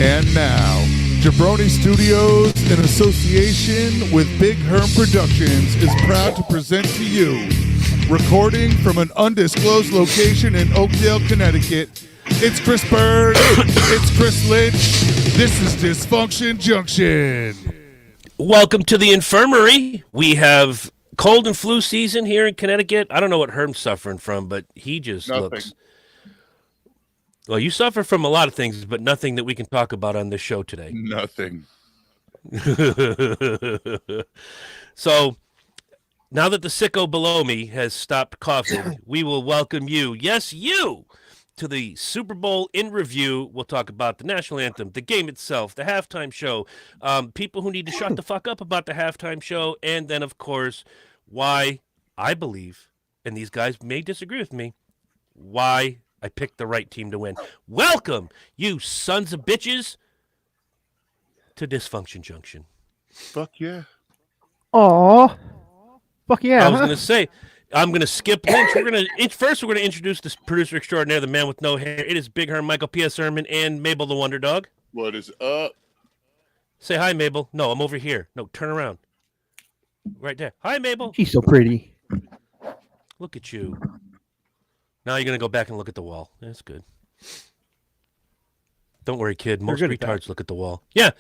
And now, Jabroni Studios, in association with Big Herm Productions, is proud to present to you, recording from an undisclosed location in Oakdale, Connecticut. It's Chris Bird, it's Chris Lynch, this is Dysfunction Junction. Welcome to the infirmary. We have cold and flu season here in Connecticut. I don't know what Herm's suffering from, but he just looks... Well, you suffer from a lot of things, but nothing that we can talk about on this show today. Nothing. So, now that the sicko below me has stopped coughing, we will welcome you, yes, you, to the Super Bowl in review. We'll talk about the national anthem, the game itself, the halftime show, people who need to shut the fuck up about the halftime show, and then, of course, why I believe, and these guys may disagree with me, why I picked the right team to win. Welcome, you sons of bitches, to Dysfunction Junction. Fuck yeah. Aw. Fuck yeah. I was going to say, I'm going to skip Lynch. First, we're going to introduce this producer extraordinaire, the man with no hair. It is Big Herm, Michael P.S. Herman, and Mabel the Wonder Dog. What is up? Say hi, Mabel. No, I'm over here. No, turn around. Right there. Hi, Mabel. She's so pretty. Look at you. Now you're going to go back and look at the wall. That's good. Don't worry, kid. Most retards look at the wall. Yeah.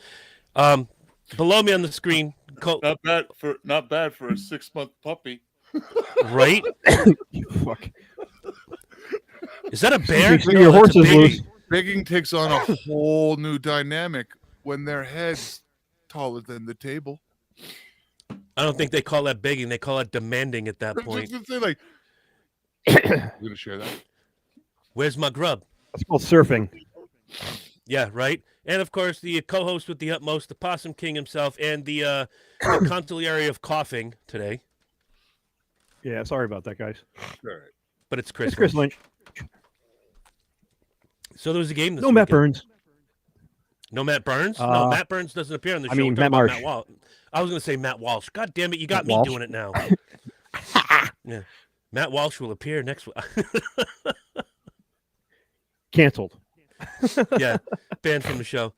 Below me on the screen. Not bad for a 6-month puppy. Right? Fuck. Is that a bear? Your horse is loose. Bigging takes on a whole new dynamic when their head's taller than the table. I don't think they call that begging. They call it demanding at that point. Like, you gonna share that? Where's my grub? That's called surfing. Yeah, right. And of course, the co-host with the utmost, the Possum King himself, and the consigliere of coughing today. Yeah, sorry about that, guys. All right. But it's Chris. It's Chris Lynch. So there was a game this No weekend. Matt Burns. No Matt Burns? No, Matt Burns doesn't appear on the show. I mean, Matt Marsh. I was going to say Matt Walsh. God damn it, you got Matt me Walsh. doing it now. Yeah. Matt Walsh will appear next week. Canceled. Yeah, banned from the show.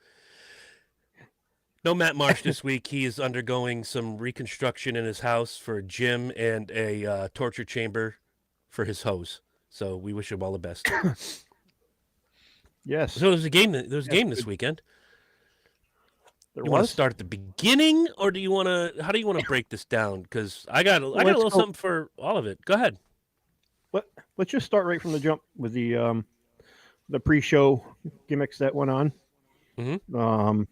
No Matt Marsh this week. He is undergoing some reconstruction in his house for a gym and a torture chamber for his hose. So we wish him all the best. Yes. So there's a game. There's a game this weekend. There You want was? to start at the beginning, or do you want to? How do you want to break this down? Because I got a little something for all of it. Go ahead. Let's just start right from the jump with the pre-show gimmicks that went on. Mm-hmm.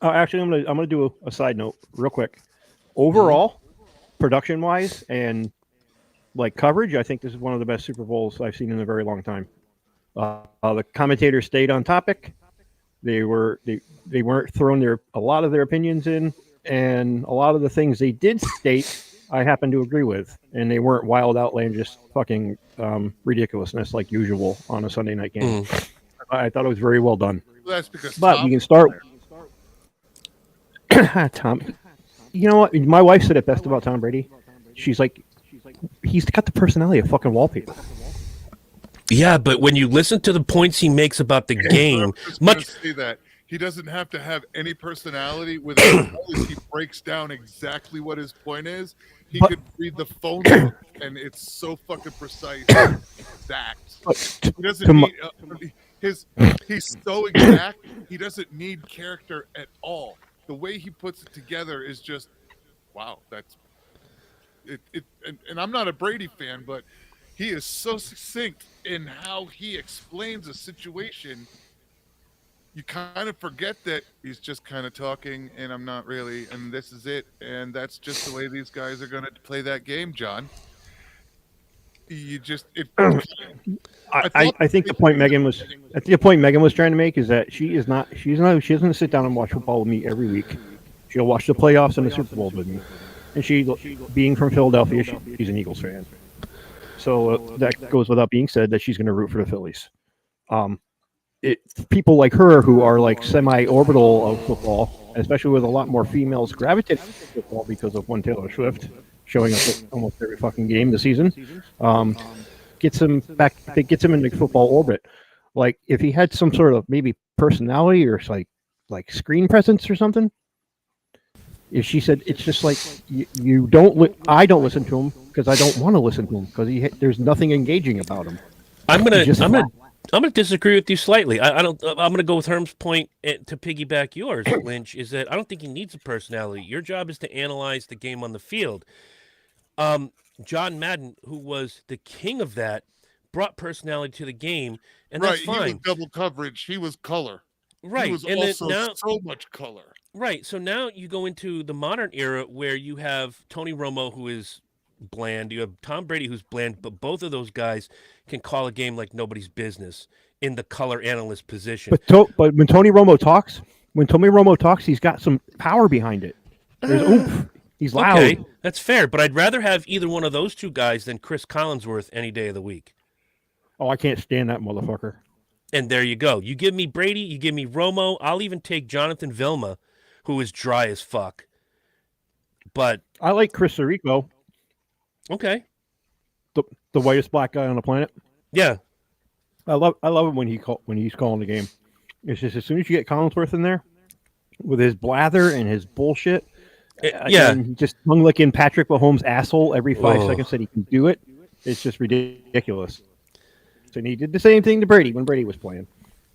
Actually, I'm gonna do a side note real quick. Overall, production-wise and like coverage, I think this is one of the best Super Bowls I've seen in a very long time. The commentators stayed on topic. They weren't throwing a lot of their opinions in, and a lot of the things they did state, I happen to agree with, and they weren't wild, outlandish, fucking ridiculousness like usual on a Sunday night game. I thought it was very well done. Well, that's because But we can start. Tom, you know what? My wife said it best about Tom Brady. She's like, he's got the personality of fucking wallpaper. Yeah, but when you listen to the points he makes about the game, say that he doesn't have to have any personality. With he breaks down exactly what his point is. He could read the phone book, and it's so fucking precise, exact. He doesn't need he's so exact. He doesn't need character at all. The way he puts it together is just wow. That's it. And I'm not a Brady fan, but he is so succinct in how he explains a situation. You kind of forget that he's just kind of talking, and I'm not really, and this is it, and that's just the way these guys are going to play that game, John. You just, I think the point Megan was trying to make is that she doesn't sit down and watch football with me every week. She'll watch the playoffs and the Super Bowl with me, and she, being from Philadelphia, she's an Eagles fan. So that goes without being said that she's going to root for the Phillies. People like her who are like semi-orbital of football, especially with a lot more females gravitating to football because of one Taylor Swift showing up at almost every fucking game this season, gets him into football orbit. Like if he had some sort of maybe personality or like screen presence or something. If she said it's just like you don't, I don't listen to him because I don't want to listen to him because there's nothing engaging about him. I'm He's just gonna flat. I'm gonna disagree with you slightly. I don't. I'm gonna go with Herm's point to piggyback yours, Lynch. Is that I don't think he needs a personality. Your job is to analyze the game on the field. John Madden, who was the king of that, brought personality to the game, and Right, that's he was fine. double coverage. He was color. Right, He was and then also now, so much color. right. So now you go into the modern era where you have Tony Romo, who is bland. You have Tom Brady, who's bland, but both of those guys can call a game like nobody's business in the color analyst position. But when Tony Romo talks, he's got some power behind it. There's oomph. He's loud. Okay, that's fair, but I'd rather have either one of those two guys than Chris Collinsworth any day of the week. Oh, I can't stand that motherfucker. And there you go. You give me Brady, you give me Romo. I'll even take Jonathan Vilma, who is dry as fuck. But I like Chris Sirico, okay, the whitest black guy on the planet. yeah, I love him when he's calling the game. It's just as soon as you get Collinsworth in there with his blather and his bullshit, yeah. and just tongue licking Patrick Mahomes' asshole every 5 Oh. seconds that he can do it. It's just ridiculous. So he did the same thing to Brady when Brady was playing.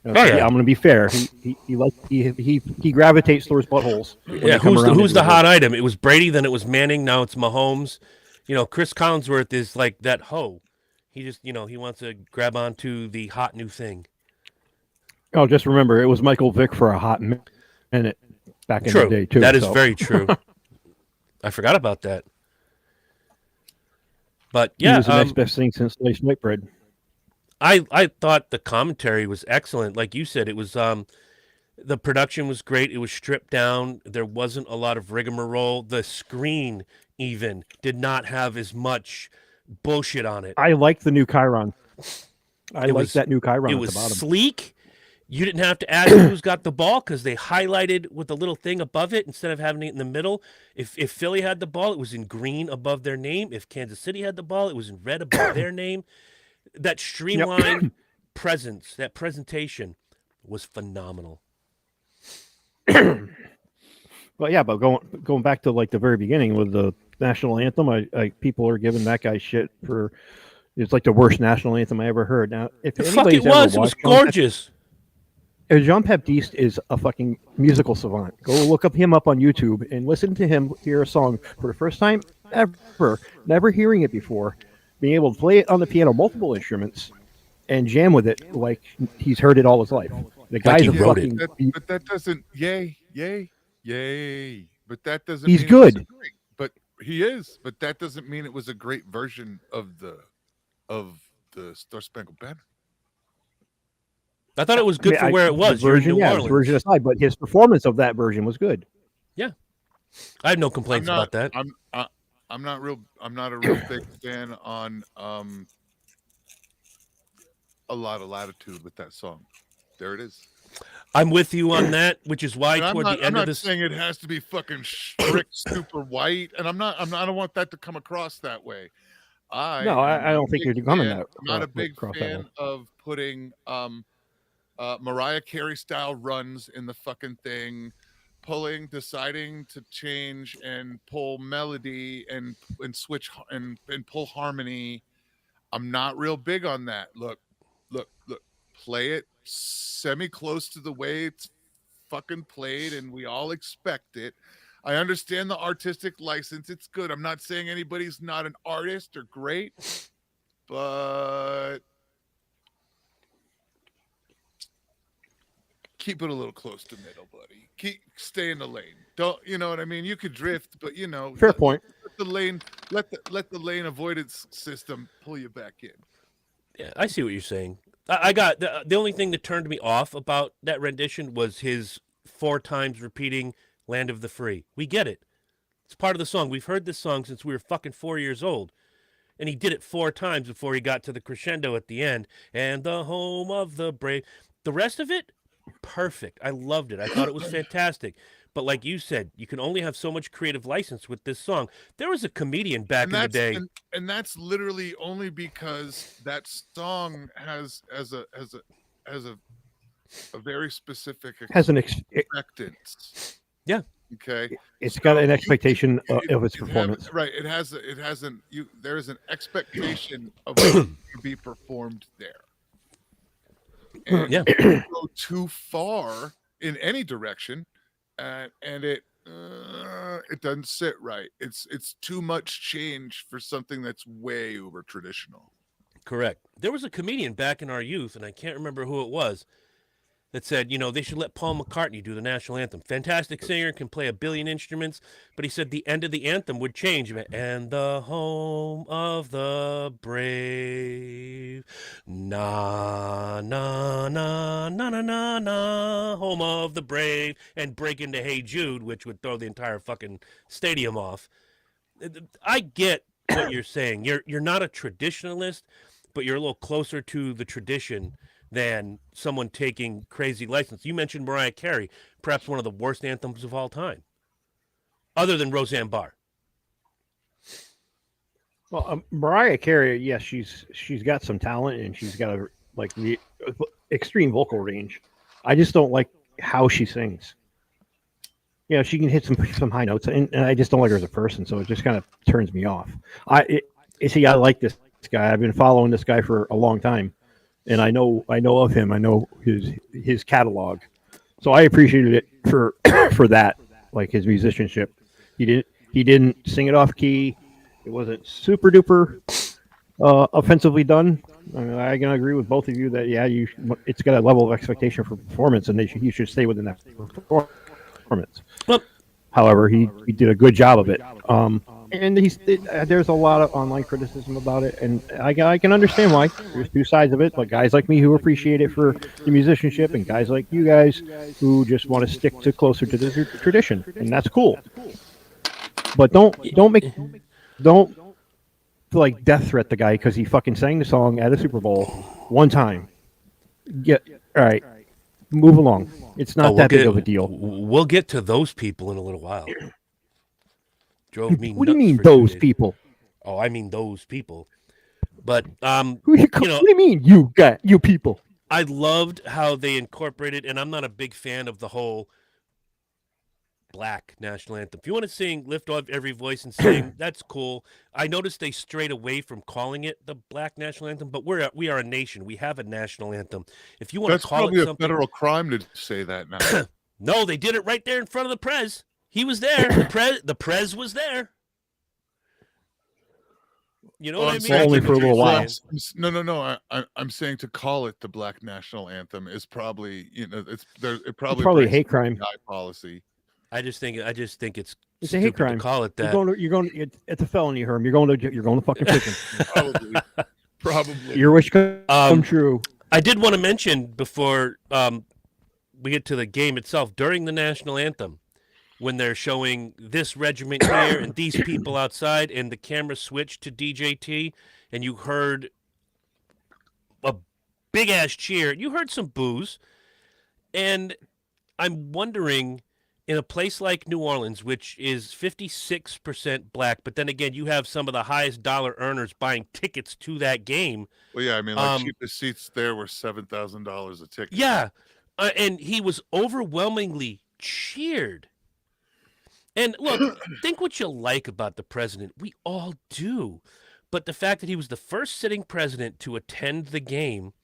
Oh, yeah. I'm going to be fair. He gravitates towards buttholes. when Yeah, they come around who's into the the hot world. item? It was Brady, then it was Manning, now it's Mahomes. You know, Chris Collinsworth is like that hoe. He just, he wants to grab onto the hot new thing. Oh, just remember, it was Michael Vick for a hot minute back in True. the day too. That is so. very true. I forgot about that. But He yeah, was the next best thing since sliced white bread. I thought the commentary was excellent. Like you said, it was the production was great. It was stripped down. There wasn't a lot of rigmarole. The screen even did not have as much bullshit on it. I like the new Chiron. I It like was- that new Chiron It at was the bottom. sleek. You didn't have to ask who's got the ball because they highlighted with a little thing above it instead of having it in the middle. If Philly had the ball, it was in green above their name. If Kansas City had the ball, it was in red above their name. That streamlined presence, that presentation was phenomenal. But yeah, but going back to like the very beginning with the national anthem, I people are giving that guy shit for it's like the worst national anthem I ever heard. Now, if The fuck it anybody's ever was. It was watched gorgeous. Jean Baptiste is a fucking musical savant. Go look up him up on YouTube and listen to him hear a song for the first time ever, never hearing it before, being able to play it on the piano, multiple instruments, and jam with it like he's heard it all his life. The guy's he a wrote it. fucking. But that doesn't yay. But that doesn't. He's mean it was good. great. But he is. But that doesn't mean it was a great version of the Star Spangled Banner. I thought it was good for where it was. The You're in version, New yeah, Orleans. the version aside, but his performance of that version was good. I have no complaints about that. I'm not a real big fan on a lot of latitude with that song. There it is. I'm with you on that, which is why And toward the I'm end of not this. saying it has to be fucking strict, super white, and I don't want that to come across that way. I don't think you're coming that. I'm not a big across that fan way. of putting Mariah Carey style runs in the fucking thing, deciding to change and pull melody and switch and pull harmony. I'm not real big on that. Look, play it semi close to the way it's fucking played, and we all expect it. I understand the artistic license. It's good. I'm not saying anybody's not an artist or great, but keep it a little close to middle, buddy. Stay in the lane. Don't, you know what I mean? You could drift, but Fair point. Let the lane, let the lane avoidance system pull you back in. Yeah, I see what you're saying. I got the only thing that turned me off about that rendition was his 4 times repeating "Land of the Free." We get it. It's part of the song. We've heard this song since we were fucking 4 years old. And he did it 4 times before he got to the crescendo at the end. And the home of the brave. The rest of it, perfect. I loved it. I thought it was fantastic. But like you said, you can only have so much creative license with this song. There was a comedian back in the day. And that's literally only because that song has a very specific Has an expectance. Yeah. Okay. it's got an expectation of its it have- performance. right. It hasn't. There is an expectation of what to be performed there. And Yeah. if you go too far in any direction, and it doesn't sit right. It's too much change for something that's way over traditional. Correct. There was a comedian back in our youth, and I can't remember who it was, that said, they should let Paul McCartney do the national anthem. Fantastic singer, can play a billion instruments, but he said the end of the anthem would change. And the home of the brave, na, na, na, na, na, na, na, home of the brave, and break into Hey Jude, which would throw the entire fucking stadium off. I get what you're saying. You're not a traditionalist, but you're a little closer to the tradition than someone taking crazy license. You mentioned Mariah Carey, perhaps one of the worst anthems of all time, other than Roseanne Barr. Well, Mariah Carey, yes, she's got some talent and she's got the extreme vocal range. I just don't like how she sings. She can hit some high notes, and I just don't like her as a person, so it just kind of turns me off. I like this guy. I've been following this guy for a long time. And I know of him. I know his catalog, so I appreciated it for that, like his musicianship. He didn't sing it off key. It wasn't super duper offensively done. I mean, I can agree with both of you that it's got a level of expectation for performance, and he should stay within that performance. Well, however, he did a good job of it. And there's a lot of online criticism about it, and I can understand why. There's two sides of it, but guys like me who appreciate it for the musicianship, and guys like you guys who just want to stick closer to the tradition, and that's cool. But don't like death threat the guy because he fucking sang the song at a Super Bowl one time. All right, move along. It's not that big of a deal. We'll get to those people in a little while. Drove me what do you nuts mean for those 2 days. people? Oh, I mean those people. But What do you mean you people? I loved how they incorporated, and I'm not a big fan of the whole black national anthem. If you want to sing Lift Off Every Voice and sing, that's cool. I noticed they strayed away from calling it the black national anthem, but we are a nation. We have a national anthem. If you want That's to call probably it a something, federal crime to say that now. no, they did it right there in front of the Prez. He was there. The Prez was there. You know what I mean? Only for a little while. No. I'm saying to call it the Black National Anthem is probably it probably probably a breaks hate crime. high policy. I just think it's It's a stupid hate crime. to call it that. It's a felony, Herm. You're going to fucking prison. Probably. Your wish come true. I did want to mention before we get to the game itself, during the national anthem, when they're showing this regiment here and these people outside, and the camera switched to DJT, and you heard a big ass cheer. You heard some boos, and I'm wondering, in a place like New Orleans, which is 56% black, but then again, you have some of the highest dollar earners buying tickets to that game. Well, yeah, I mean, like cheapest seats there were $7,000 a ticket. Yeah, and he was overwhelmingly cheered. And look, think what you like about the president. We all do. But the fact that he was the first sitting president to attend the game,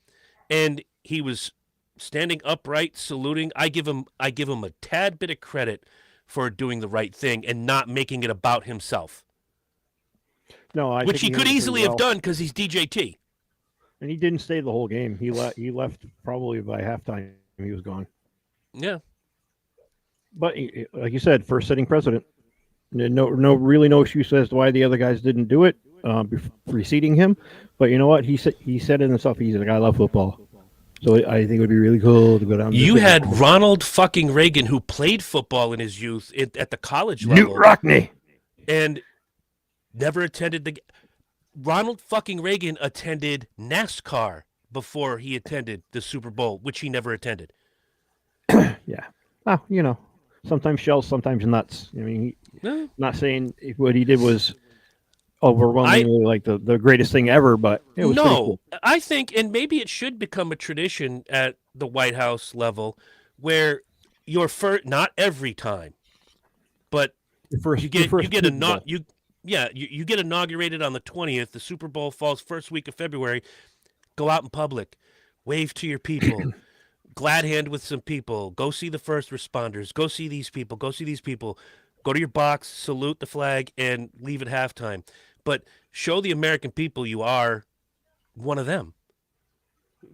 and he was standing upright, saluting, I give him a tad bit of credit for doing the right thing and not making it about himself. No, which he could easily have done because he's DJT. And he didn't stay the whole game. He left probably by halftime. He was gone. Yeah. But like you said, first sitting president. No excuse as to why the other guys didn't do it preceding him. But you know what? He said it himself. He's like, I love football. So I think it would be really cool to go down. You had Ronald fucking Reagan, who played football in his youth at the college level. Newt Rockney. And never attended the. Ronald fucking Reagan attended NASCAR before he attended the Super Bowl, which he never attended. Yeah. Oh, sometimes shells, sometimes nuts. I mean, not saying what he did was overwhelmingly like the greatest thing ever, but it was pretty cool. No, I think, and maybe it should become a tradition at the White House level, where your first, not every time, but you get you get inaugurated on the 20th. The Super Bowl falls first week of February. Go out in public, wave to your people, glad hand with some people. Go see the first responders. Go see these people. Go see these people. Go to your box, salute the flag, and leave at halftime. But show the American people you are one of them.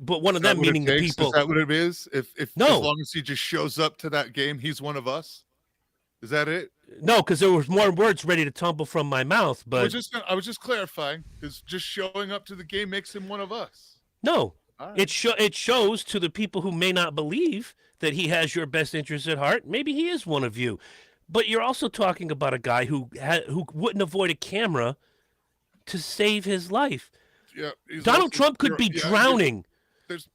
But one of them meaning the people. Is that what it is? No. As long as he just shows up to that game, he's one of us. Is that it? No, because there was more words ready to tumble from my mouth. But I was just clarifying, because just showing up to the game makes him one of us. No, Right. it shows to the people who may not believe that he has your best interests at heart. Maybe he is one of you, but you're also talking about a guy who wouldn't avoid a camera to save his life. Yeah, Donald Trump could be drowning.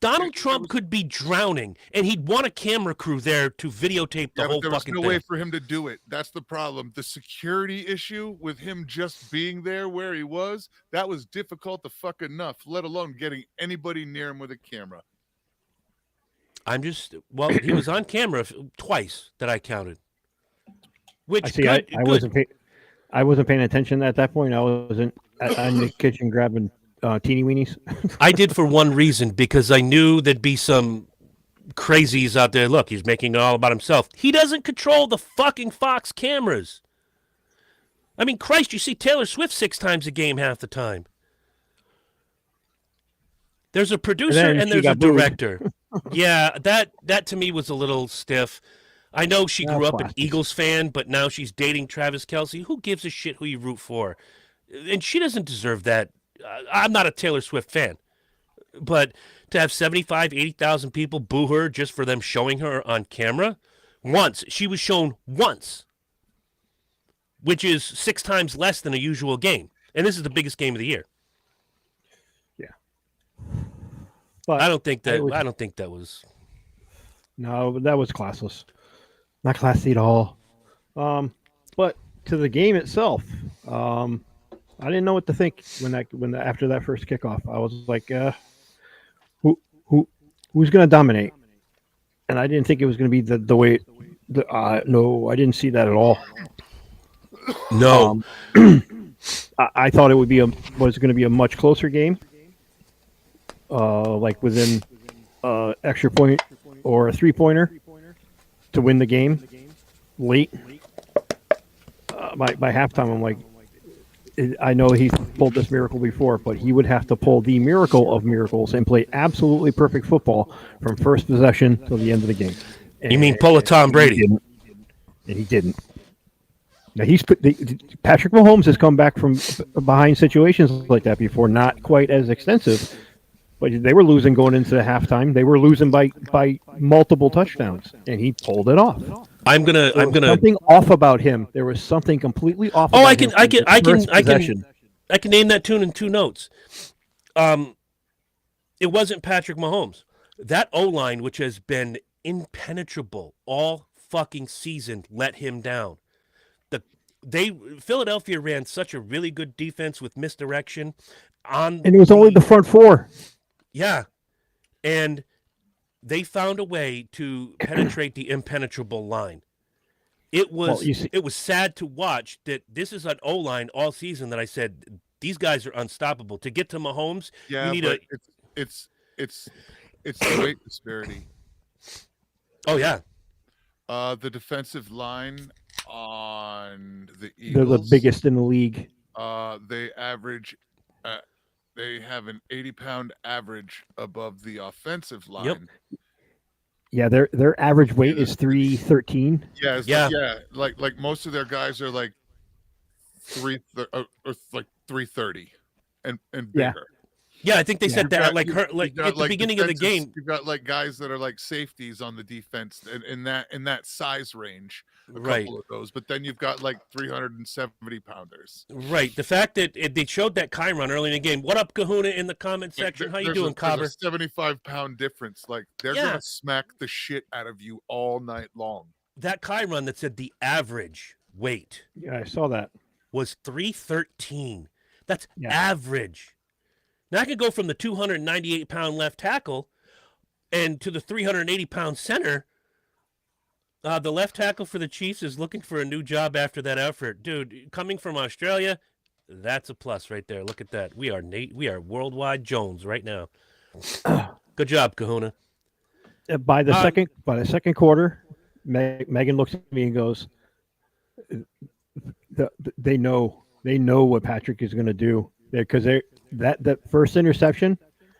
Donald Trump could be drowning, and he'd want a camera crew there to videotape the whole fucking thing. There was no way for him to do it. That's the problem. The security issue with him just being there where he was, that was difficult to fuck enough, let alone getting anybody near him with a camera. He was on camera twice that I counted. Which I wasn't paying attention at that point. I wasn't in the kitchen grabbing teeny weenies. I did for one reason, because I knew there'd be some crazies out there. Look, he's making it all about himself. He doesn't control the fucking Fox cameras. I mean, Christ, you see Taylor Swift 6 times a game half the time. There's a producer and there's a director. Yeah, that to me was a little stiff. I know she grew up an Eagles fan, but now she's dating Travis Kelce. Who gives a shit who you root for? And she doesn't deserve that. I'm not a Taylor Swift fan, but to have 75, 80,000 people boo her just for them showing her on camera once, she was shown once, which is 6 times less than a usual game. And this is the biggest game of the year. Yeah. But I don't think that was. No, that was classless. Not classy at all. But to the game itself, I didn't know what to think after that first kickoff. I was like, who's going to dominate? And I didn't think it was going to be the way. No, I didn't see that at all. No, I thought it was going to be a much closer game, like within extra point or a 3-pointer to win the game late. By halftime, I'm like, I know he's pulled this miracle before, but he would have to pull the miracle of miracles and play absolutely perfect football from first possession till the end of the game. You mean pull a Tom Brady? And he didn't. Now Patrick Mahomes has come back from behind situations like that before, not quite as extensive, but they were losing going into the halftime. They were losing by multiple touchdowns, and he pulled it off. I'm gonna something off about him. There was something completely off. I can name that tune in 2 notes. It wasn't Patrick Mahomes. That O-line, which has been impenetrable all fucking season, let him down. Philadelphia ran such a really good defense with misdirection and it was only the front 4. Yeah, and they found a way to penetrate the impenetrable line. It was sad to watch that this is an O-line all season that I said these guys are unstoppable. To get to Mahomes, you need it's the weight disparity. Oh yeah. The defensive line on the Eagles, they're the biggest in the league. They average they have an 80-pound average above the offensive line. Yep. Yeah, their average weight is 313. Yeah, like most of their guys are like 330 and bigger. Yeah, I think they said that at the beginning of the game. You've got like guys that are like safeties on the defense in that size range. Couple of those, but then you've got like 370 pounders. Right. The fact that they showed that Kai run early in the game. What up, Kahuna, in the comment section? How you doing, Cobber? There's a 75-pound difference. Like they're gonna smack the shit out of you all night long. That Kai run that said the average weight. Yeah, I saw that. Was 313. That's average. Now I can go from the 298-pound left tackle and to the 380-pound center. The left tackle for the Chiefs is looking for a new job after that effort. Dude, coming from Australia, that's a plus right there. Look at that. We are worldwide Jones right now. Good job, Kahuna. By the second quarter, Megan looks at me and goes, "They know what Patrick is going to do because that first interception,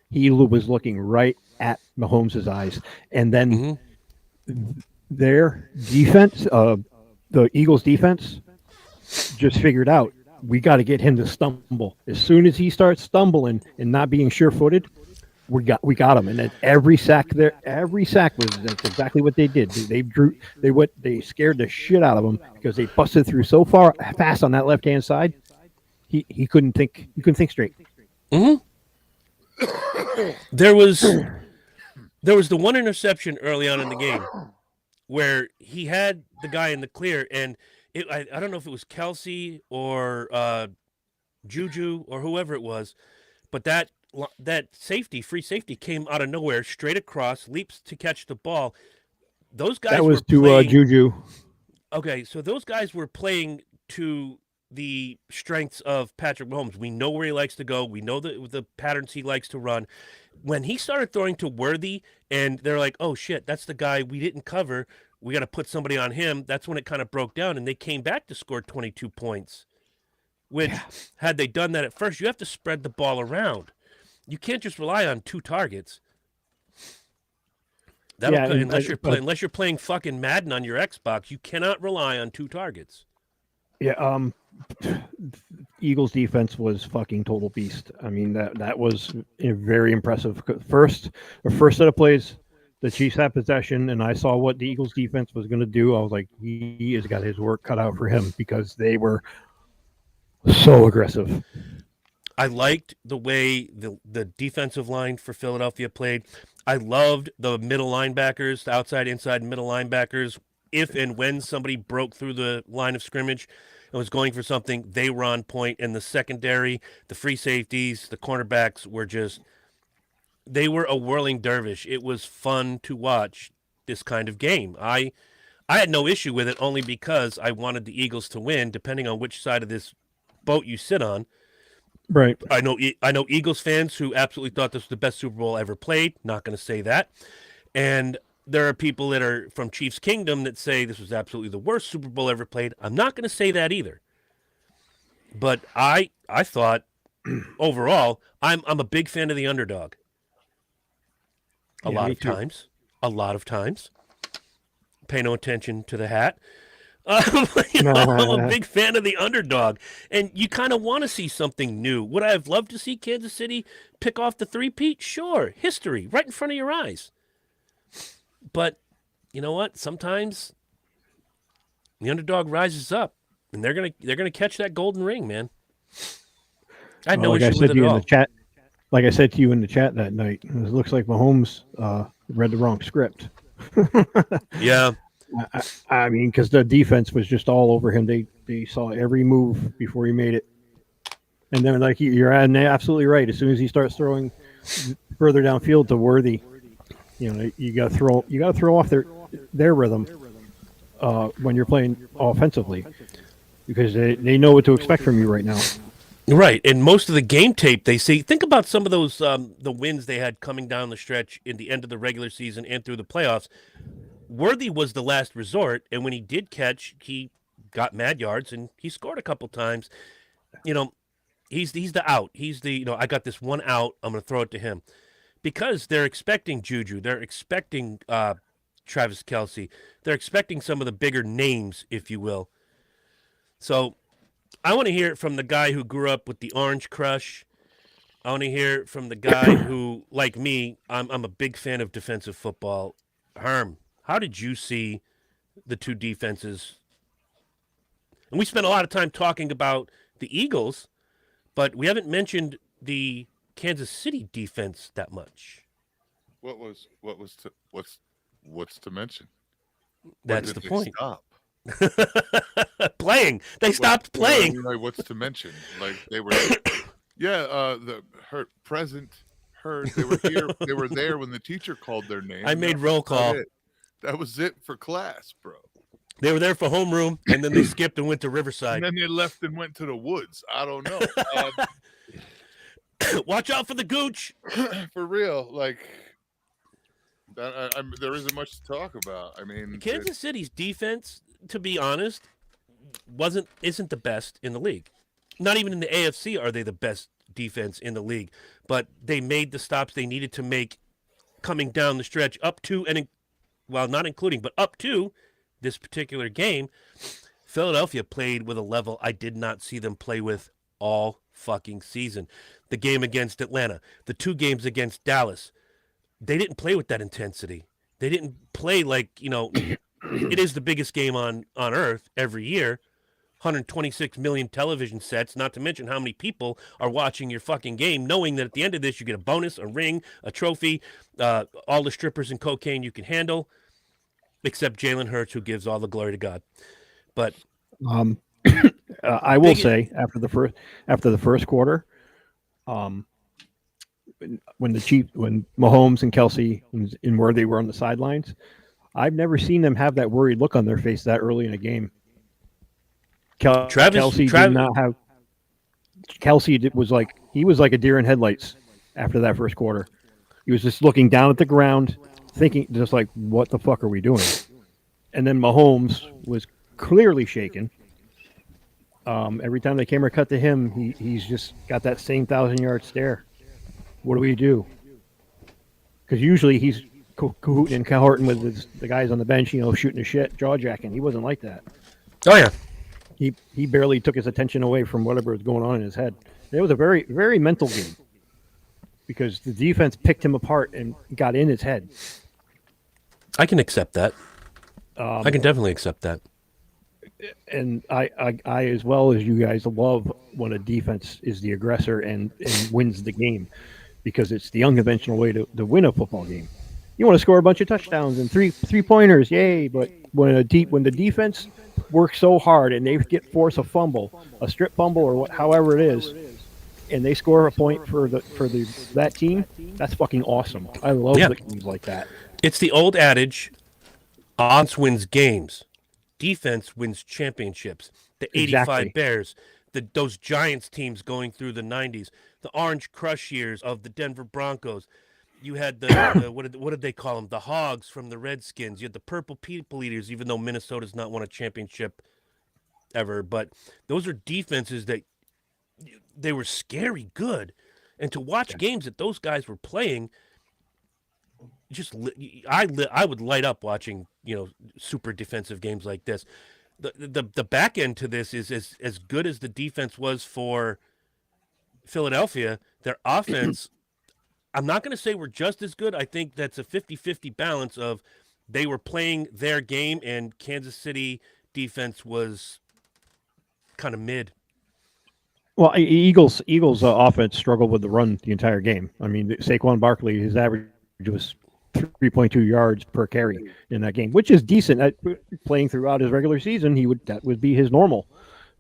he was looking right at Mahomes' eyes, and then their defense, the Eagles' defense, just figured out we got to get him to stumble. As soon as he starts stumbling and not being sure-footed." We got him, and then every sack was that's exactly what they did. They scared the shit out of him because they busted through so fast on that left hand side. He couldn't think straight. There was the one interception early on in the game where he had the guy in the clear, and I don't know if it was Kelsey or Juju or whoever it was, but that free safety came out of nowhere, straight across, leaps to catch the ball. Those guys that was were playing, Juju. Okay, so those guys were playing to the strengths of Patrick Mahomes. We know where he likes to go. We know the patterns he likes to run. When he started throwing to Worthy, and they're like, "Oh shit, that's the guy we didn't cover. We got to put somebody on him." That's when it kind of broke down, and they came back to score 22 points. Which, had they done that at first, you have to spread the ball around. You can't just rely on 2 targets. Unless you're playing fucking Madden on your Xbox, you cannot rely on 2 targets. Yeah, Eagles defense was fucking total beast. I mean that was very impressive. First set of plays, the Chiefs had possession, and I saw what the Eagles defense was going to do. I was like, he has got his work cut out for him because they were so aggressive. I liked the way the defensive line for Philadelphia played. I loved the middle linebackers, the outside, inside, middle linebackers. If and when somebody broke through the line of scrimmage and was going for something, they were on point. And the secondary, the free safeties, the cornerbacks they were a whirling dervish. It was fun to watch this kind of game. I had no issue with it only because I wanted the Eagles to win, depending on which side of this boat you sit on. Right. I know Eagles fans who absolutely thought this was the best Super Bowl ever played. Not going to say that. And there are people that are from Chiefs Kingdom that say this was absolutely the worst Super Bowl ever played. I'm not going to say that either. But I thought overall, I'm a big fan of the underdog. A lot of times. Pay no attention to the hat. I'm a big fan of the underdog, and you kind of want to see something new. Would I have loved to see Kansas City pick off the three-peat? Sure, history right in front of your eyes. But you know what? Sometimes the underdog rises up, and they're gonna catch that golden ring, man. I had no issue with it at all. Like I said to you in the chat that night, it looks like Mahomes read the wrong script. Yeah. I mean, because the defense was just all over him. They saw every move before he made it, and then like you're absolutely right. As soon as he starts throwing further downfield to Worthy, you got to throw off their rhythm when you're playing offensively because they know what to expect from you right now. Right, and most of the game tape they see. Think about some of those the wins they had coming down the stretch in the end of the regular season and through the playoffs. Worthy was the last resort, and when he did catch, he got mad yards and he scored a couple times. He's the out. He's the I got this one out. I'm going to throw it to him because they're expecting Juju. They're expecting Travis Kelce. They're expecting some of the bigger names, if you will. So I want to hear it from the guy who grew up with the Orange Crush. I want to hear it from the guy who, like me, I'm a big fan of defensive football. Herm, how did you see the two defenses? And we spent a lot of time talking about the Eagles, but we haven't mentioned the Kansas City defense that much. What's to mention? That's the point. Stop? Playing. They stopped playing. What's to mention? Like they were Yeah, the heard they were here. They were there when the teacher called their name. I and made that was roll about call. it. That was it for class, bro. They were there for homeroom, and then they skipped and went to And Riverside. then they left and went to the woods. I don't know. Watch out for the gooch. For real, like there isn't much to talk about. I mean, Kansas City's defense, to be honest, isn't the best in the league. Not even in the AFC are they the best defense in the league. But they made the stops they needed to make coming down the stretch up to not including, but up to this particular game. Philadelphia played with a level I did not see them play with all fucking season. The game against Atlanta, the 2 games against Dallas, they didn't play with that intensity. They didn't play like, it is the biggest game on earth every year. 126 million television sets, not to mention how many people are watching your fucking game, knowing that at the end of this, you get a bonus, a ring, a trophy, all the strippers and cocaine you can handle, except Jalen Hurts, who gives all the glory to God. But I will say after the first quarter, when Mahomes and Kelsey and where they were on the sidelines, I've never seen them have that worried look on their face that early in a game. Kelsey did not have. Kelsey was like a deer in headlights after that first quarter. He was just looking down at the ground, thinking just like, "What the fuck are we doing?" And then Mahomes was clearly shaken. Every time the camera cut to him, he's just got that same 1,000-yard stare. What do we do? Because usually he's cahooting and cohorting with the guys on the bench, shooting the shit, jaw jacking. He wasn't like that. Oh yeah. He barely took his attention away from whatever was going on in his head. It was a very, very mental game because the defense picked him apart and got in his head. I can accept that. I can definitely accept that. And I as well as you guys love when a defense is the aggressor and wins the game because it's the unconventional way to win a football game. You want to score a bunch of touchdowns and three pointers, yay! But when the defense work so hard and they force a fumble, a strip fumble, or however it is, and they score a point for that team, that's fucking awesome. I love the games like that. It's the old adage: offense wins games, defense wins championships. The '85 Bears, those Giants teams going through the '90s, the Orange Crush years of the Denver Broncos. You had the what did they call them? The Hogs from the Redskins. You had the Purple People Eaters, even though Minnesota's not won a championship ever. But those are defenses that they were scary good, and to watch games that those guys were playing, I would light up watching super defensive games like this. The back end to this is as good as the defense was for Philadelphia. Their offense. I'm not going to say we're just as good. I think that's a 50-50 balance of they were playing their game and Kansas City defense was kind of mid. Well, Eagles offense struggled with the run the entire game. I mean, Saquon Barkley, his average was 3.2 yards per carry in that game, which is decent. Playing throughout his regular season, that would be his normal.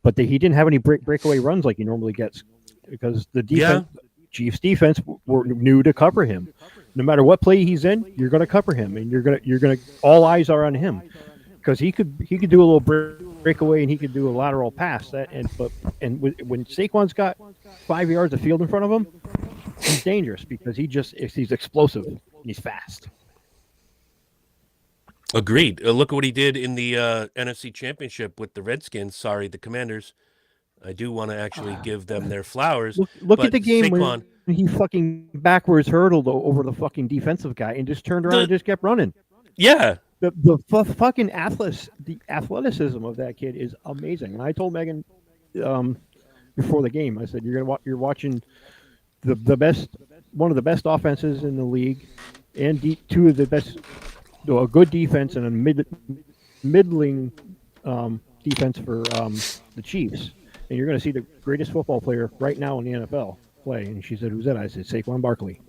But he didn't have any breakaway runs like he normally gets because the defense. Yeah. Chiefs defense were new to cover him. No matter what play he's in, you're going to cover him, and you're going to all eyes are on him because he could do a little breakaway and he could do a lateral pass. When Saquon's got 5 yards of field in front of him, he's dangerous because he's explosive and he's fast. Agreed. Look at what he did in the NFC Championship with the Redskins. Sorry, the Commanders. I do want to actually give them their flowers. Look at the game Saquon, when he fucking backwards hurdled over the fucking defensive guy and just turned around and just kept running. Yeah. The fucking athleticism of that kid is amazing. And I told Megan before the game, I said, you're watching the best, one of the best offenses in the league and two of the best, a good defense and a middling defense for the Chiefs. And you're going to see the greatest football player right now in the NFL play. And she said, who's that? I said, Saquon Barkley.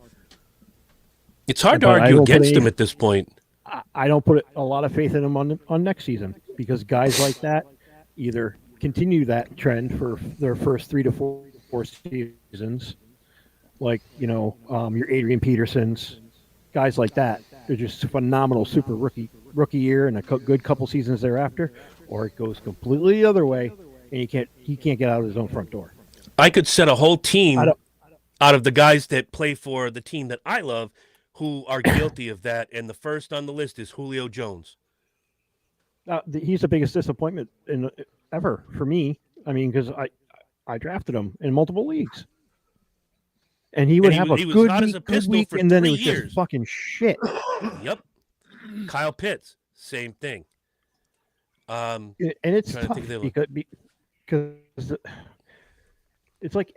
It's hard to argue against him at this point. I don't put a lot of faith in him on next season because guys like that either continue that trend for their first 3 to 4 seasons seasons, like your Adrian Petersons, guys like that. They're just phenomenal, super rookie year and a good couple seasons thereafter, or it goes completely the other way, and he can't get out of his own front door. I could set a whole team I don't- out of the guys that play for the team that I love who are guilty of that, and the first on the list is Julio Jones. He's the biggest disappointment ever for me. I mean, because I drafted him in multiple leagues, and he would have a he was good hot as week, a good pistol week, for and then it 3 was years. just fucking shit. Yep. Kyle Pitts, same thing. And it's Trying to tough think of the because it's like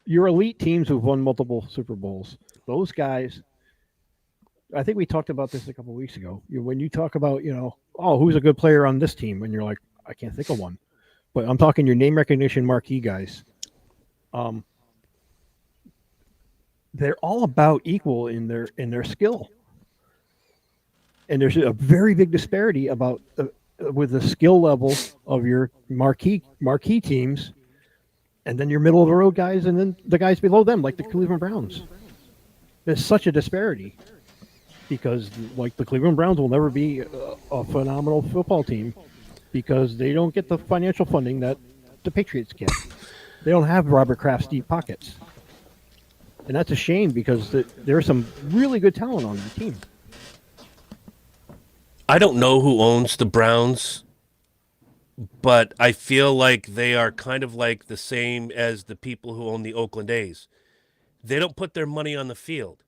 your elite teams who've won multiple Super Bowls. Those guys, I think we talked about this a couple of weeks ago. When you talk about, who's a good player on this team, and you're like, I can't think of one. But I'm talking your name recognition marquee guys. They're all about equal in their skill, and there's a very big disparity about with the skill level of your marquee teams, and then your middle of the road guys, and then the guys below them, like the Cleveland Browns. There's such a disparity because, like, the Cleveland Browns will never be a phenomenal football team because they don't get the financial funding that the Patriots get. They don't have Robert Kraft's deep pockets. And that's a shame because there's some really good talent on the team. I don't know who owns the Browns, but I feel like they are kind of like the same as the people who own the Oakland A's. They don't put their money on the field.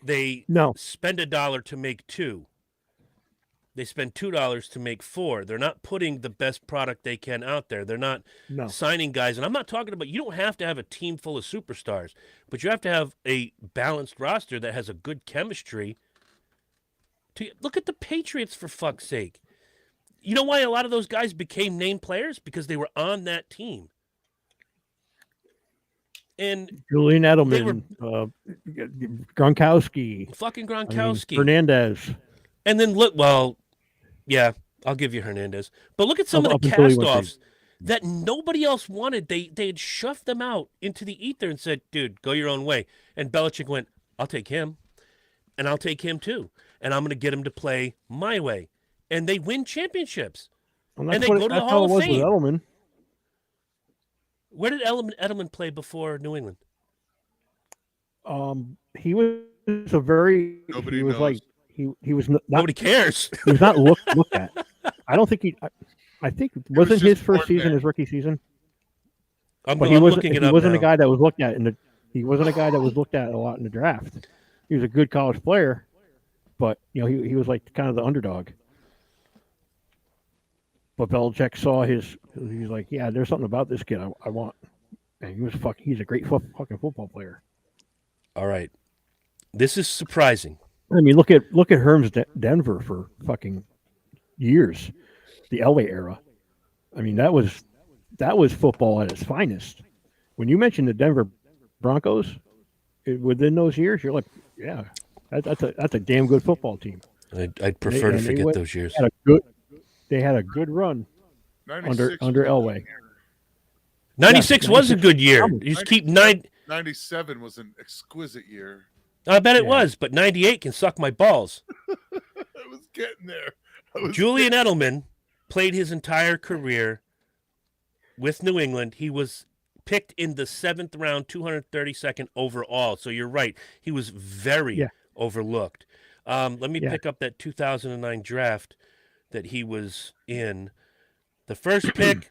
They spend $1 to make 2. They spend $2 to make 4. They're not putting the best product they can out there. They're not signing guys. And I'm not talking about, you don't have to have a team full of superstars, but you have to have a balanced roster that has a good chemistry. Look at the Patriots, for fuck's sake. You know why a lot of those guys became name players? Because they were on that team. And Julian Edelman, Gronkowski. Fucking Gronkowski. Hernandez. And then look, yeah, I'll give you Hernandez. But look at some of the cast-offs that nobody else wanted. They had shoved them out into the ether and said, dude, go your own way. And Belichick went, I'll take him. And I'll take him too. And I'm going to get him to play my way. And they win championships. And they go to the Hall of Fame. Edelman. Where did Edelman play before New England? He was a very. Nobody he was knows. like he was not. Nobody cares. He was not looked at. I don't think he. I think wasn't his just first born season there. his rookie season. I'm But he wasn't. looking it He up wasn't now. a guy that was looked at he wasn't a guy that was looked at a lot in the draft. He was a good college player, but he was like kind of the underdog. But Belichick saw he's like, yeah, there's something about this kid I want. And he's a great fucking football player. All right. This is surprising. I mean, look at Herm's Denver for fucking years, the Elway era. I mean, that was football at its finest. When you mentioned the Denver Broncos, within those years, you're like, yeah, that's a damn good football team. I'd prefer to forget those years. They had a good run 96 under was a Elway. good year. 96 was a good year. You just keep 97 was an exquisite year. I bet it was, but 98 can suck my balls. I was getting there. Julian Edelman played his entire career with New England. He was picked in the 7th round, 232nd overall. So you're right. He was very overlooked. Let me pick up that 2009 draft that he was in. The first pick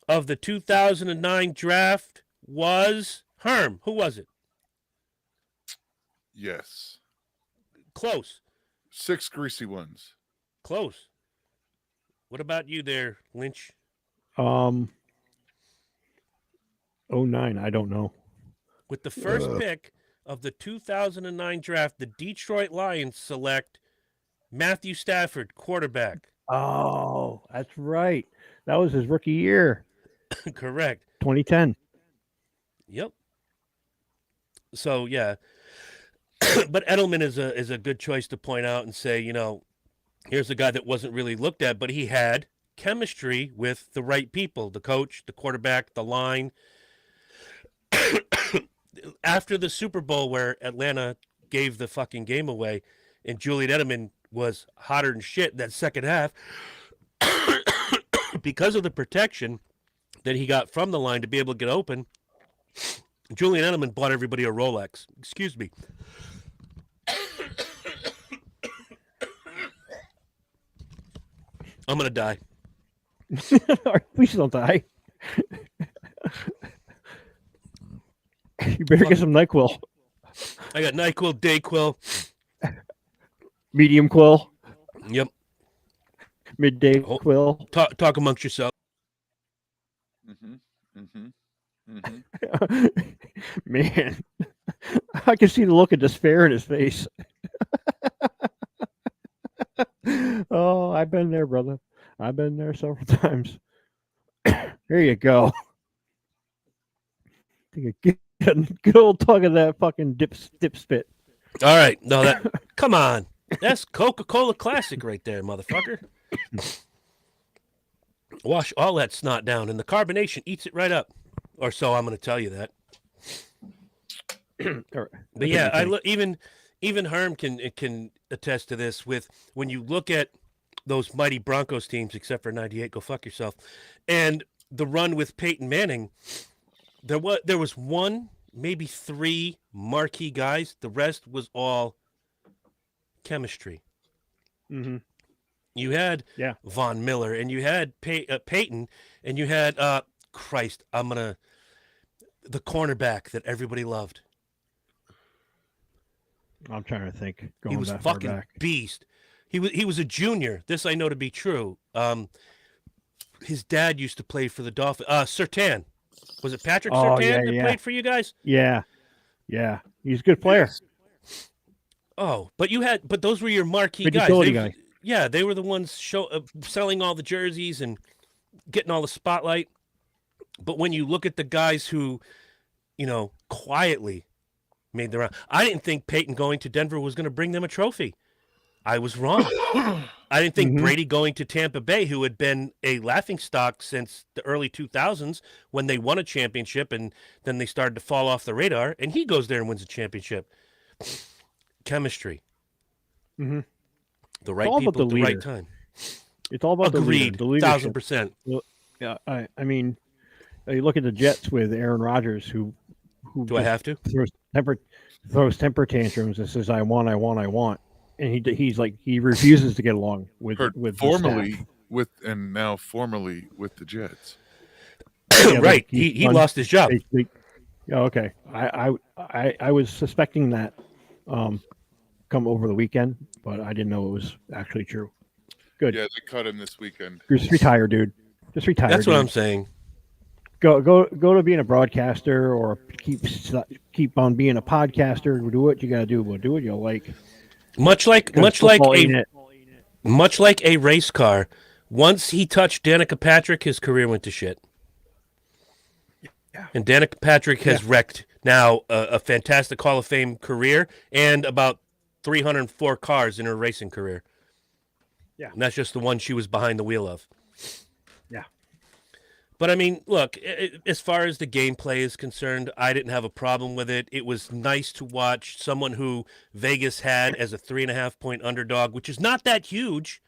of the 2009 draft was Herm. Who was it? Yes. Close. 6 greasy ones. Close. What about you there, Lynch? 09, I don't know. With the first pick of the 2009 draft, the Detroit Lions select Matthew Stafford, quarterback. Oh, that's right. That was his rookie year. Correct. 2010. Yep. So, yeah. But Edelman is a good choice to point out and say, here's a guy that wasn't really looked at, but he had chemistry with the right people, the coach, the quarterback, the line. After the Super Bowl where Atlanta gave the fucking game away and Julian Edelman was hotter than shit in that second half because of the protection that he got from the line to be able to get open, Julian Edelman bought everybody a Rolex. Excuse me. I'm going to die. Please don't die. You better get some NyQuil. I got NyQuil, DayQuil. Medium quill. Yep. Midday quill. Talk amongst yourself. Man, I can see the look of despair in his face. Oh, I've been there, brother. I've been there several times. Here you go. Take a good old tug of that fucking dip spit. All right. No, that. Come on. That's Coca-Cola Classic right there, motherfucker. Wash all that snot down, and the carbonation eats it right up. Or so I'm going to tell you that. But yeah, even Herm can attest to this. With when you look at those mighty Broncos teams, except for '98, go fuck yourself, and the run with Peyton Manning, there was one, maybe three marquee guys. The rest was all chemistry. Mm-hmm. You had Von Miller, and you had Peyton, and you had the cornerback that everybody loved. I'm trying to think. He was fucking beast. He was a junior. This I know to be true. His dad used to play for the Dolphins. Surtain. Was it Patrick Surtain that played for you guys? Yeah. He's a good player. Oh, but those were your marquee Big guys. Guy. Yeah, they were the ones selling all the jerseys and getting all the spotlight. But when you look at the guys who, quietly made the round, I didn't think Peyton going to Denver was going to bring them a trophy. I was wrong. I didn't think Brady going to Tampa Bay, who had been a laughingstock since the early 2000s when they won a championship and then they started to fall off the radar, and he goes there and wins a championship. Chemistry. Mm-hmm. The right people at the right time. It's all about Agreed. the leadership. 1,000%. Well, yeah, I mean, you look at the Jets with Aaron Rodgers, who do I have to throws temper tantrums and says, "I want," and he's like he refuses to get along with formerly with and now formerly with the Jets. Yeah, right. He lost his job. Okay. I was suspecting that come over the weekend, but I didn't know it was actually true. Good. Yeah, they cut him this weekend. Just retire, dude. Just retire. That's what I'm saying. Go to being a broadcaster or keep on being a podcaster. Do what you gotta do. But do what you like. Much like a race car. Once he touched Danica Patrick, his career went to shit. Yeah. And Danica Patrick has wrecked now a fantastic Hall of Fame career and about 304 cars in her racing career. Yeah. And that's just the one she was behind the wheel of. Yeah. But I mean, look, as far as the gameplay is concerned, I didn't have a problem with it. It was nice to watch someone who Vegas had as a 3.5-point underdog, which is not that huge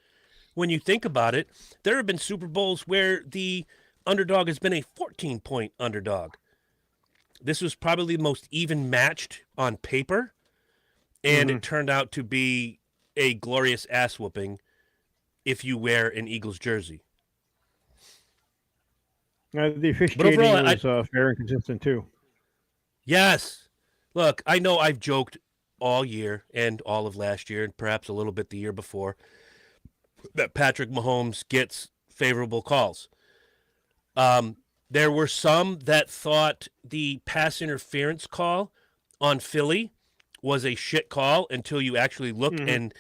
when you think about it. There have been Super Bowls where the underdog has been a 14-point underdog. This was probably the most even matched on paper, and it turned out to be a glorious ass whooping if you wear an Eagles jersey. The officiating was fair and consistent too. Yes. Look, I know I've joked all year and all of last year and perhaps a little bit the year before that Patrick Mahomes gets favorable calls. There were some that thought the pass interference call on Philly was a shit call until you actually look and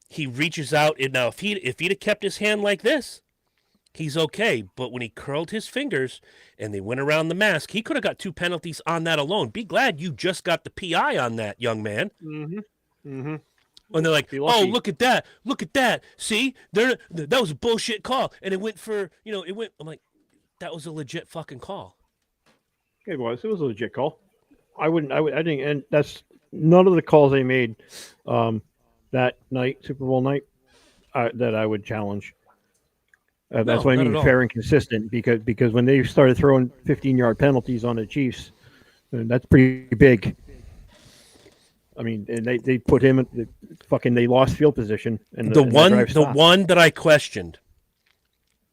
he reaches out. And now, if he'd have kept his hand like this, he's okay. But when he curled his fingers and they went around the mask, he could have got 2 penalties on that alone. Be glad you just got the PI on that, young man. And they're like, Be "Oh, lucky. look at that! Look at that! See, that was a bullshit call, and it went for it went." I'm like, "That was a legit fucking call." It was a legit call. I think, and that's none of the calls they made that night, Super Bowl night, that I would challenge. That's No, what I not mean, at all. fair and consistent. Because when they started throwing 15-yard penalties on the Chiefs, that's pretty big. I mean, and they put him at they lost field position, and The and their drive the stopped. one that I questioned,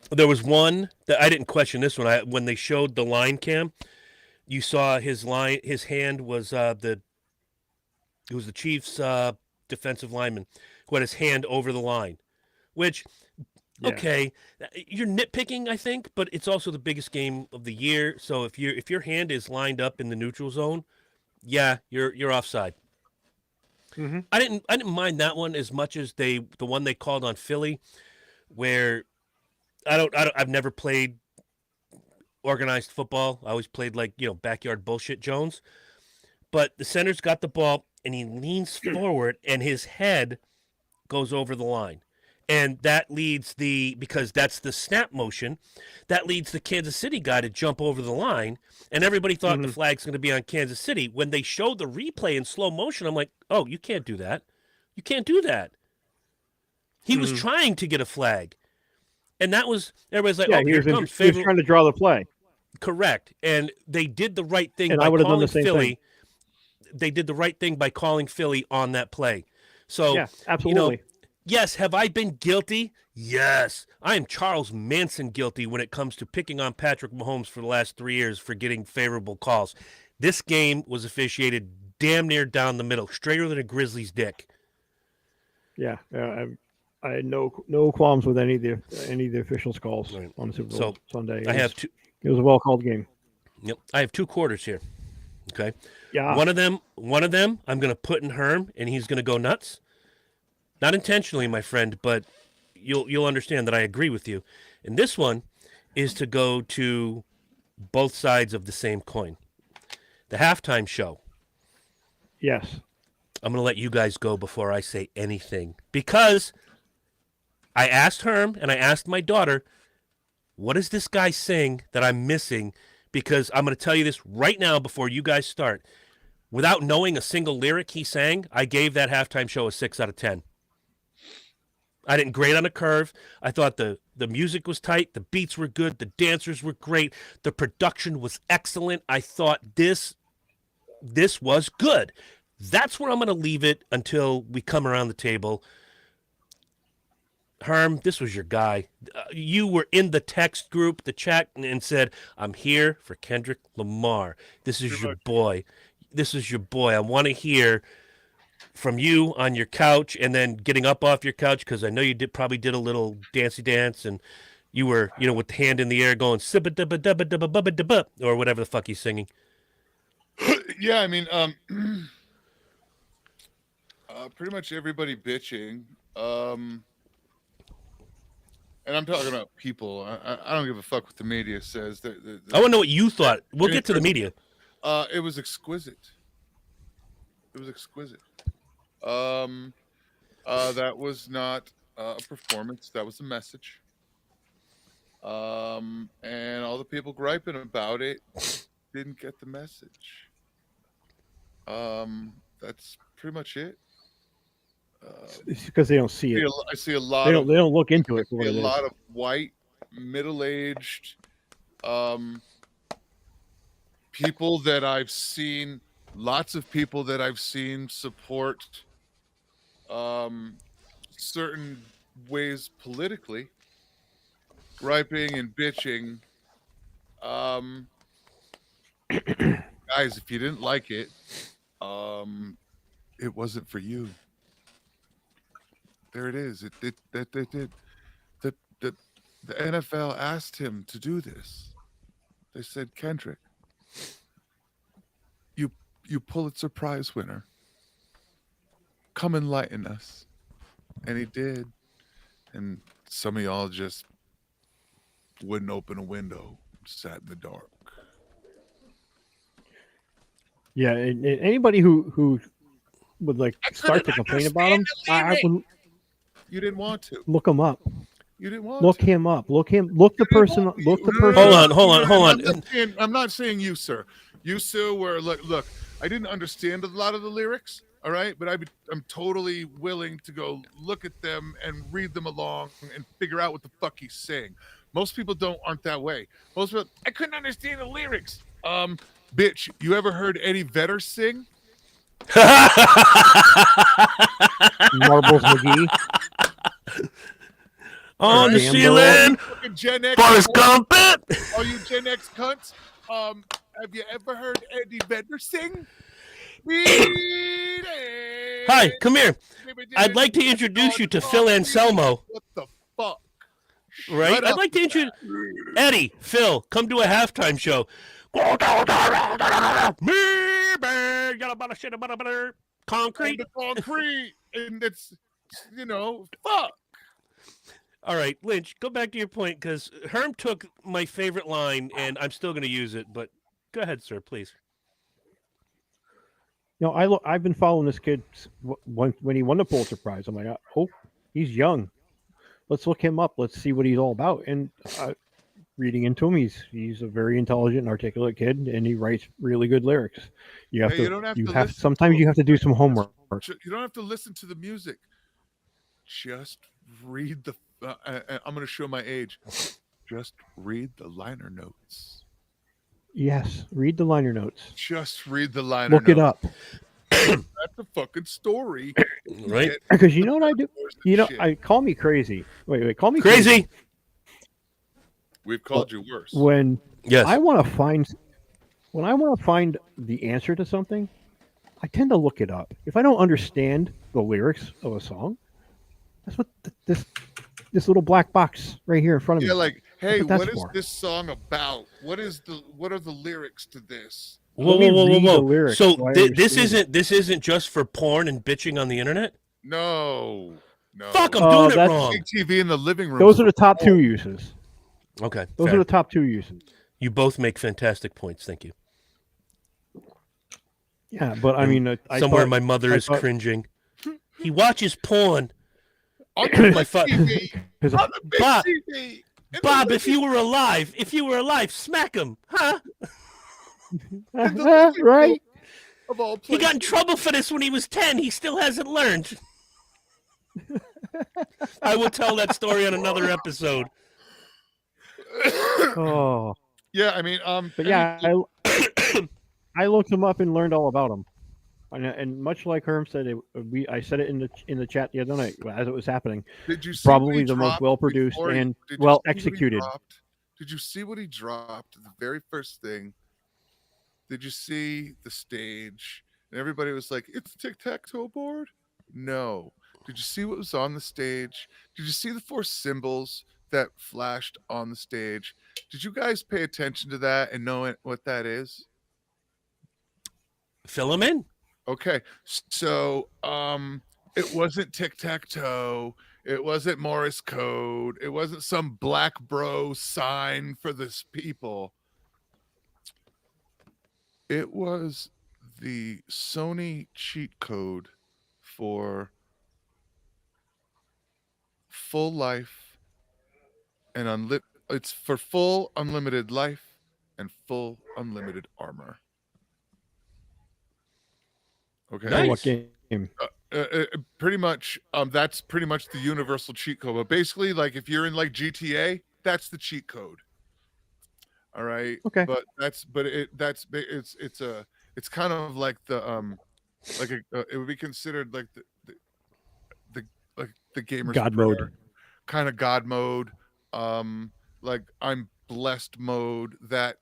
there was one that I didn't question. This one, when they showed the line cam, you saw his hand was it was the Chiefs defensive lineman who had his hand over the line, which. Yeah. Okay, you're nitpicking, I think, but it's also the biggest game of the year. So if your hand is lined up in the neutral zone, yeah, you're offside. Mm-hmm. I didn't mind that one as much as the one they called on Philly, where I've never played organized football. I always played backyard bullshit Jones. But the center's got the ball and he leans forward and his head goes over the line. And that leads because that's the snap motion, that leads the Kansas City guy to jump over the line. And everybody thought the flag's going to be on Kansas City. When they showed the replay in slow motion, I'm like, oh, you can't do that. You can't do that. He was trying to get a flag. And that was, everybody's like, oh, here comes he was trying to draw the play. Correct. And they did the right thing And by I would have done calling the same Philly. thing. They did the right thing by calling Philly on that play. So, Yeah, absolutely. Yes, have I been guilty? Yes. I am Charles Manson guilty when it comes to picking on Patrick Mahomes for the last 3 years for getting favorable calls. This game was officiated damn near down the middle, straighter than a grizzly's dick. Yeah, I had no qualms with any of the officials' calls on the Super Bowl Sunday. It was a well called game. Yep, I have 2 quarters here. Okay. Yeah. One of them, I'm going to put in Herm, and he's going to go nuts. Not intentionally, my friend, but you'll understand that I agree with you. And this one is to go to both sides of the same coin. The halftime show. Yes. I'm going to let you guys go before I say anything. Because I asked Herm and I asked my daughter, what is this guy saying that I'm missing? Because I'm going to tell you this right now before you guys start. Without knowing a single lyric he sang, I gave that halftime show a 6 out of 10. I didn't grade on a curve. I thought the music was tight. The beats were good. The dancers were great. The production was excellent. I thought this was good. That's where I'm going to leave it until we come around the table. Herm, this was your guy. You were in the text group, the chat, and said, I'm here for Kendrick Lamar. This is your boy. This is your boy. I want to hear from you on your couch and then getting up off your couch, because I know you probably did a little dancey dance, and you were, with the hand in the air going or whatever the fuck he's singing. Yeah, I mean, pretty much everybody bitching. And I'm talking about people. I don't give a fuck what the media says. I want to know what you thought. We'll get to the media. It was exquisite. It was exquisite. That was not a performance. That was a message. And all the people griping about it didn't get the message. That's pretty much it. It's because they don't see it. I see a lot. They don't look into it. A lot of white, middle-aged people that I've seen. Lots of people that I've seen support certain ways politically, griping and bitching. Guys, if you didn't like it, it wasn't for you. There it is. The NFL asked him to do this. They said, Kendrick, you Pulitzer Prize winner, come enlighten us. And he did. And some of y'all just wouldn't open a window, sat in the dark. Yeah, and anybody who would like I start to couldn't complain about him, understand the I lyrics. would You didn't want to. look him up. You didn't want Look to. him up. Look the person. Look the person. Hold on. I'm not saying you, sir. You, sir, were look. I didn't understand a lot of the lyrics. All right, but I'm totally willing to go look at them and read them along and figure out what the fuck he's saying. Most people aren't that way. Most people, I couldn't understand the lyrics. Bitch, you ever heard Eddie Vedder sing? Marbles McGee. On the Rambo. ceiling, Fucking Gen X. Forrest Gump it. All you Gen X cunts. Have you ever heard Eddie Vedder sing? Hi, come here. I'd like to introduce you to Phil Anselmo. What the fuck? Right? Shut I'd up. like to introduce Eddie, Phil, come to a halftime show. Concrete. The concrete, and it's fuck. All right, Lynch, go back to your point because Herm took my favorite line, and I'm still going to use it. But go ahead, sir, please. I've been following this kid when he won the Pulitzer Prize. I'm like, oh, he's young. Let's look him up. Let's see what he's all about. And reading into him, he's a very intelligent and articulate kid, and he writes really good lyrics. You have sometimes you have to do some homework. You don't have to listen to the music. Just read the. I'm going to show my age. Just read the liner notes. Yes, read the liner notes. Just read the liner notes. Look it up. That's a fucking story. Right? Because you know what I do? I call me crazy. Wait, call me Crazy. We've called you worse. When Yes. I want to find the answer to something, I tend to look it up. If I don't understand the lyrics of a song, that's what this little black box right here in front of me. Yeah, like, hey, what what is for. this song about? What are the lyrics to this? Whoa. lyrics So so I this understand. isn't just for porn and bitching on the internet. No. Fuck, I'm doing it that's- wrong. Big TV in the living room. Those are the top two uses. Okay, Those fair. are the top two uses. You both make fantastic points. Thank you. Yeah, but I mean, Somewhere my mother is thought- cringing. He watches porn. on the My big fu- TV. because On the big Bob- TV. in the Bob, living if you were alive, smack him, huh? right. of all He got in places. trouble for this when he was 10. He still hasn't learned. I will tell that story on another episode. Oh, Yeah, I mean, but yeah, I looked him up and learned all about him. And much like Herm said, I said it in the chat the other night as it was happening. did you see what Probably he the most dropped well-produced before he- and did you well see what he executed. dropped? Did you see what he dropped? The very first thing. Did you see the stage? And everybody was like, "It's a tic-tac-toe board." No. Did you see what was on the stage? Did you see the 4 symbols that flashed on the stage? Did you guys pay attention to that and know what that is? Fill him in. Okay, so it wasn't tic-tac-toe, it wasn't Morse code, it wasn't some black bro sign for this people. It was the Sony cheat code for full life and it's for full unlimited life and full unlimited armor. Okay. Nice. What game? Pretty much that's pretty much the universal cheat code, but basically like if you're in like GTA, that's the cheat code. All right. Okay. But it's kind of like the it would be considered like the gamer's God prayer, mode. kind of God mode, like I'm blessed mode, that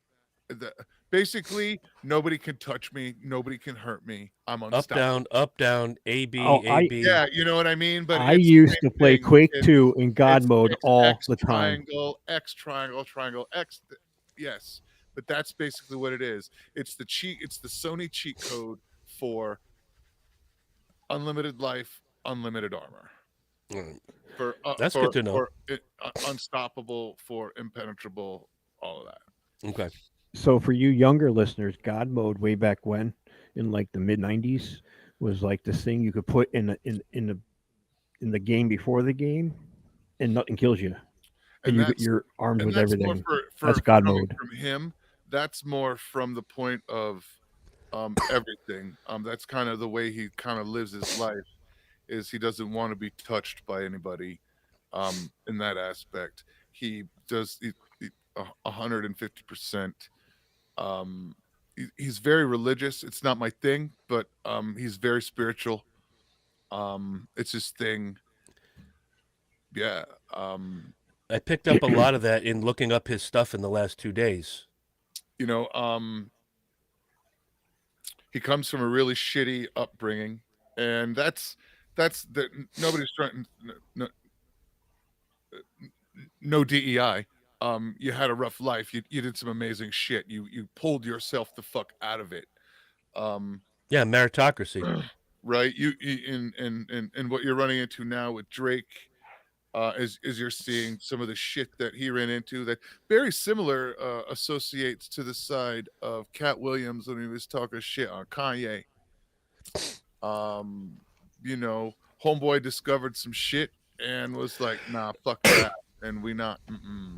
basically nobody can touch me, nobody can hurt me, I'm unstoppable. Up, down, A, B, Oh, A, B. Yeah, you know what I mean. But I it's the used same to play thing. Quake It's- 2 in God mode it's all X the time. X triangle, X. Yes, but that's basically what it is. It's the Sony cheat code for unlimited life, unlimited armor. Mm. For That's good to know. For unstoppable, for impenetrable, all of that. Okay. So for you younger listeners, God mode way back when, in like the mid '90s, was like this thing you could put in the game before the game, and nothing kills you, and And that's you're armed with that's more everything. for That's God coming mode. from him. That's more from the point of everything. That's kind of the way he kind of lives his life. Is he doesn't want to be touched by anybody. In that aspect, he does 150%. He's very religious. It's not my thing, but he's very spiritual. It's his thing. Yeah. I picked up a lot of that in looking up his stuff in the last 2 days. You know, he comes from a really shitty upbringing, and that's that. Nobody's trying. No DEI. You had a rough life. You did some amazing shit. You pulled yourself the fuck out of it. Yeah, meritocracy. Right. You in what you're running into now with Drake. As you're seeing some of the shit that he ran into that very similar associates to the side of Cat Williams when he was talking shit on Kanye. You know, homeboy discovered some shit and was like, nah, fuck that. And we not,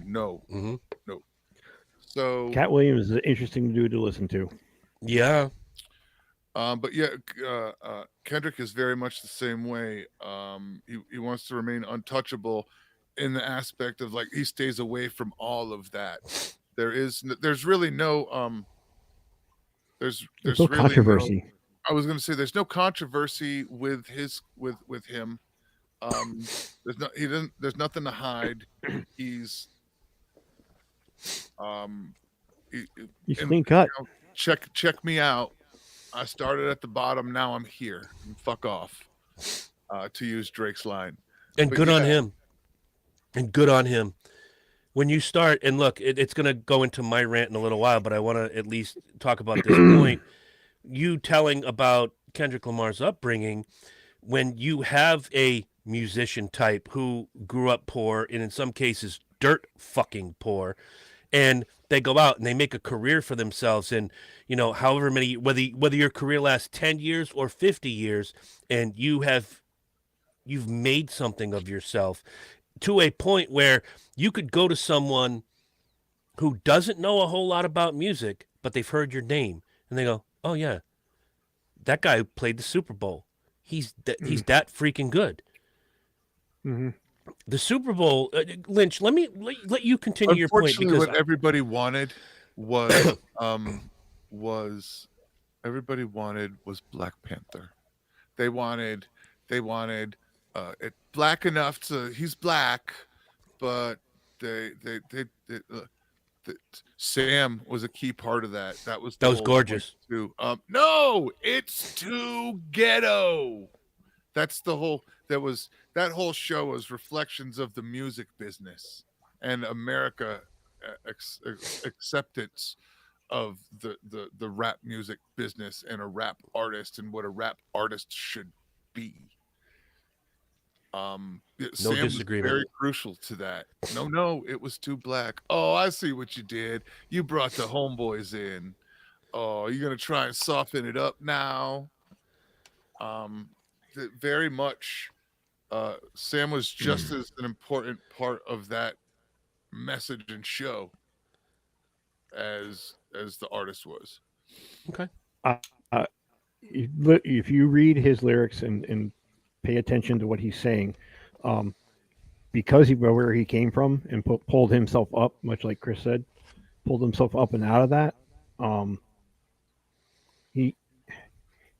no, Mm-hmm. no. So Cat Williams is an interesting dude to listen to. Yeah. But yeah, Kendrick is very much the same way. He wants to remain untouchable in the aspect of like he stays away from all of that. There's really no there's no really controversy. I was going to say there's no controversy with him. There's nothing to hide. He's He's clean cut. You know, check me out. I started at the bottom. Now I'm here. And fuck off. To use Drake's line. And But good on yeah. him. And good on him. When you start, and look, it's going to go into my rant in a little while, but I want to at least talk about this point. You telling about Kendrick Lamar's upbringing, when you have a musician type who grew up poor, and in some cases, dirt fucking poor, and they go out and they make a career for themselves, and you know, however many, whether your career lasts 10 years or 50 years, and you've made something of yourself to a point where you could go to someone who doesn't know a whole lot about music, but they've heard your name, and they go, oh yeah, that guy who played the Super Bowl, he's that freaking good. Mm-hmm. The Super Bowl, Lynch. Let you continue your point, Unfortunately, because what everybody wanted was Black Panther. They wanted it black enough to he's black, but they Sam was a key part of that. That was that was gorgeous. too. No, it's too ghetto. That's the whole. That whole show was reflections of the music business and America acceptance of the rap music business and a rap artist and what a rap artist should be. Sam disagreement. was very crucial to that. No, it was too black. Oh, I see what you did. You brought the homeboys in. Oh, you're gonna try and soften it up now. Very much. Sam was just as an important part of that message and show as the artist was. Okay. If you read his lyrics and pay attention to what he's saying, because where he came from and pulled himself up, much like Chris said, pulled himself up and out of that.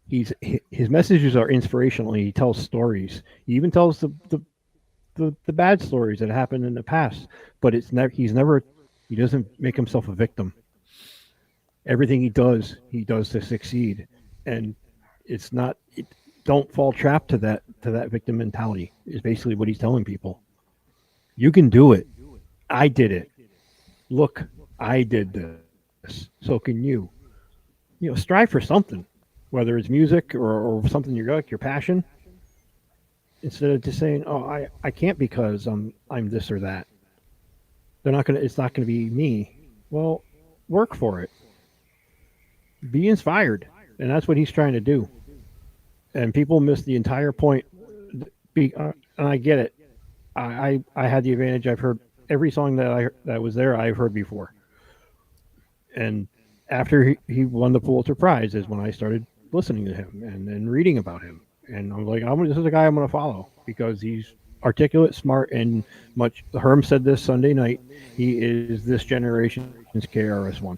His messages are inspirational. He tells stories. He even tells the bad stories that happened in the past. But he doesn't make himself a victim. Everything he does to succeed, and don't fall trapped to that victim mentality. Is basically what he's telling people. You can do it. I did it. Look, I did this. So can you. You know, strive for something. Whether it's music or something you like, your passion, instead of just saying, "Oh, I can't because I'm this or that." It's not gonna be me. Well, work for it. Be inspired, and that's what he's trying to do. and people miss the entire point. And I get it. I had the advantage. I've heard every song that was there. I've heard before. And after he won the Pulitzer Prize is when I started listening to him and reading about him. And I'm like, this is a guy I'm going to follow because he's articulate, smart, and much. Herm said this Sunday night. He is this generation's KRS-One.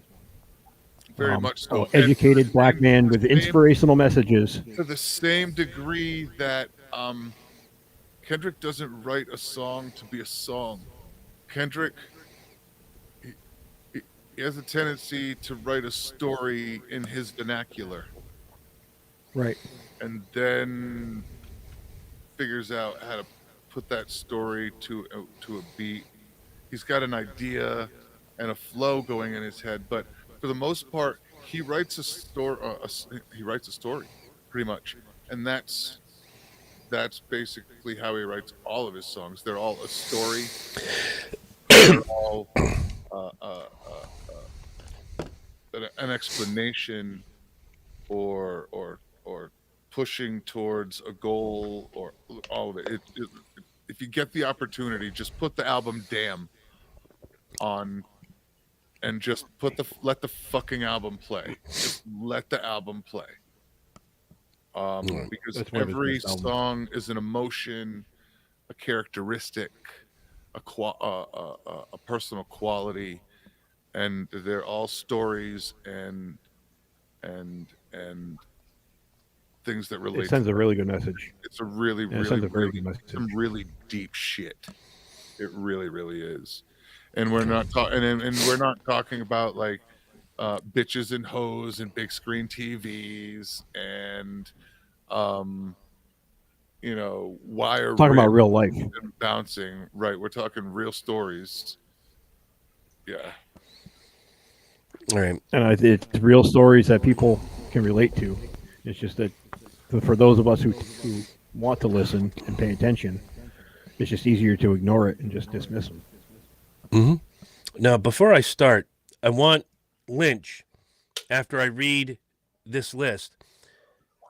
Very much so. Educated black man with inspirational messages. To the same degree that Kendrick doesn't write a song to be a song. Kendrick, he has a tendency to write a story in his vernacular. Right. And then figures out how to put that story to a beat. He's got an idea and a flow going in his head, but for the most part, he writes a story. He writes a story, pretty much, and that's basically how he writes all of his songs. They're all a story. They're all an explanation, or pushing towards a goal, or all of it. If you get the opportunity, just put the album "Damn" on. And just let the fucking album play. Just let the album play. Because every song is an emotion, a characteristic, a personal quality, and they're all stories and things that relate. It sends a really good message. It's a really good message. Some really deep shit. It really, really is. And we're not talking, and we're not talking about like bitches and hoes and big screen TVs and wire. Talking about real life and bouncing, right? We're talking real stories. Yeah. All right. And it's real stories that people can relate to. It's just that for those of us who want to listen and pay attention, it's just easier to ignore it and just dismiss them. Mm-hmm. Now, before I start, I want Lynch, after I read this list,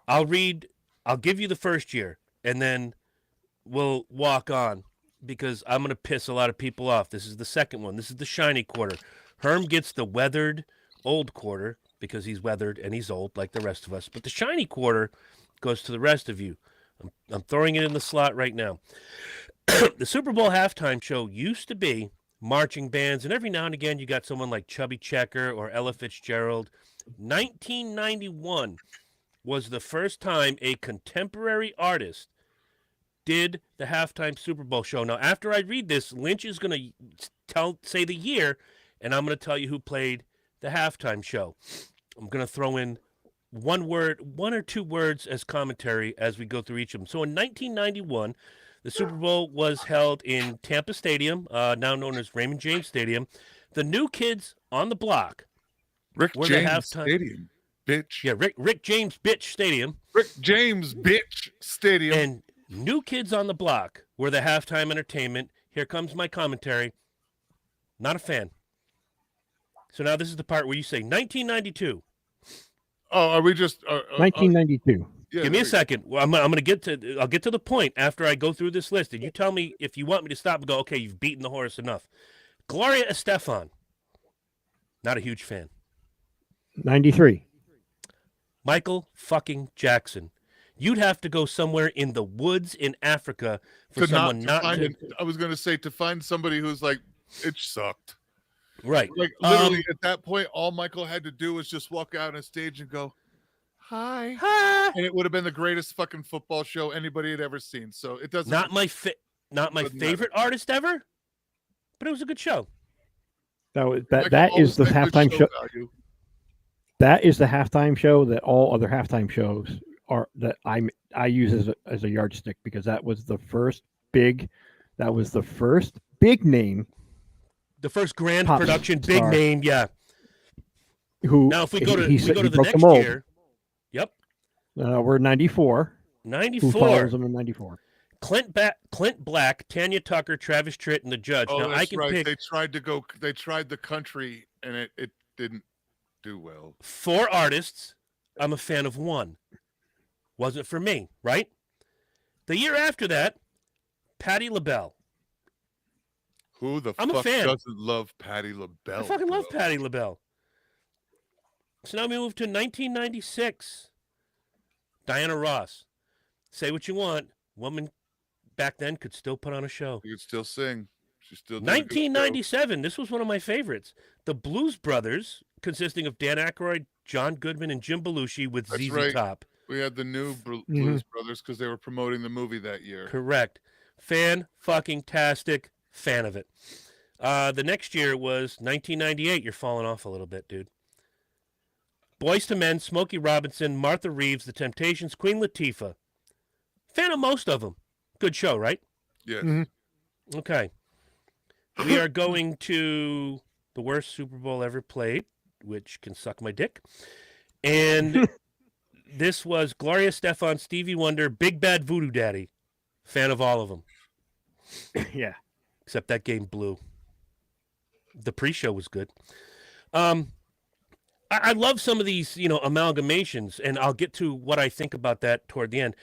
I'll give you the first year, and then we'll walk on, because I'm going to piss a lot of people off. This is the second one. This is the shiny quarter. Herm gets the weathered old quarter, because he's weathered and he's old like the rest of us. But the shiny quarter goes to the rest of you. I'm throwing it in the slot right now. The Super Bowl halftime show used to be marching bands, and every now and again you got someone like Chubby Checker or Ella Fitzgerald. 1991 was the first time a contemporary artist did the halftime Super Bowl show. Now, after I read this, Lynch is going to say the year, and I'm going to tell you who played the halftime show. I'm going to throw in one or two words as commentary as we go through each of them. So in 1991, the Super Bowl was held in Tampa Stadium, now known as Raymond James Stadium. The New Kids on the Block. Rick James Stadium, bitch. Yeah, Rick James bitch Stadium. Rick James bitch Stadium. And New Kids on the Block were the halftime entertainment. Here comes my commentary. Not a fan. So now this is the part where you say 1992. Oh, are we just 1992? Yeah, Give me a second. Well, I'll get to the point after I go through this list, and you tell me if you want me to stop and go, okay, you've beaten the horse enough. Gloria Estefan. Not a huge fan. 93. Michael fucking Jackson. You'd have to go somewhere in the woods in Africa for someone not to. I was going to say, to find somebody who's like, it sucked. Right. Like literally at that point, all Michael had to do was just walk out on stage and go, hi. And it would have been the greatest fucking football show anybody had ever seen. So it doesn't. Not my favorite artist ever, but it was a good show. That is the halftime show. That is the halftime show that all other halftime shows are that I use as a yardstick, because that was the first big name. The first grand production, big name, yeah. Who now, if we go to the next year, yep. We're 94. 94. Who follows them in 94? Clint Black, Tanya Tucker, Travis Tritt, and the Judge. Oh, now that's I can right. pick. They tried the country, and it didn't do well. 4 artists. I'm a fan of 1. Wasn't for me, right? The year after that, Patti LaBelle. Who the I'm a fuck fan. doesn't love Patti LaBelle? I fucking love bro? Patti LaBelle. So now we move to 1996. Diana Ross. Say what you want. Woman back then could still put on a show. You could still sing. She still did a good show. 1997. This was one of my favorites. The Blues Brothers, consisting of Dan Aykroyd, John Goodman, and Jim Belushi with That's ZZ right. Top. We had the new Blues Brothers because they were promoting the movie that year. Correct. Fan-fucking-tastic. Fan of it. The next year was 1998. You're falling off a little bit, dude. Boyz II Men, Smokey Robinson, Martha Reeves, The Temptations, Queen Latifah. Fan of most of them. Good show, right? Yes. Mm-hmm. Okay. We are going to the worst Super Bowl ever played, which can suck my dick. And this was Gloria Estefan, Stevie Wonder, Big Bad Voodoo Daddy. Fan of all of them. Yeah. Except that game blew. The pre-show was good. I love some of these, amalgamations, and I'll get to what I think about that toward the end.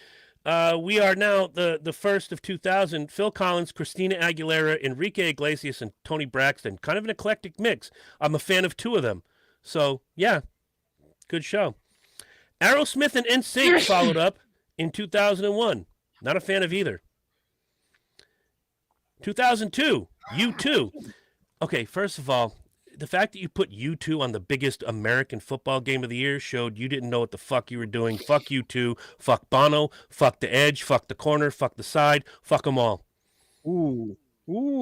We are now the first of 2000. Phil Collins, Christina Aguilera, Enrique Iglesias, and Tony Braxton. Kind of an eclectic mix. I'm a fan of two of them. So, yeah, good show. Aerosmith and NSYNC followed up in 2001. Not a fan of either. 2002, U2. Okay, first of all, the fact that you put U2 on the biggest American football game of the year showed you didn't know what the fuck you were doing. Fuck U2, fuck Bono, fuck the edge, fuck the corner, fuck the side, fuck them all. Ooh.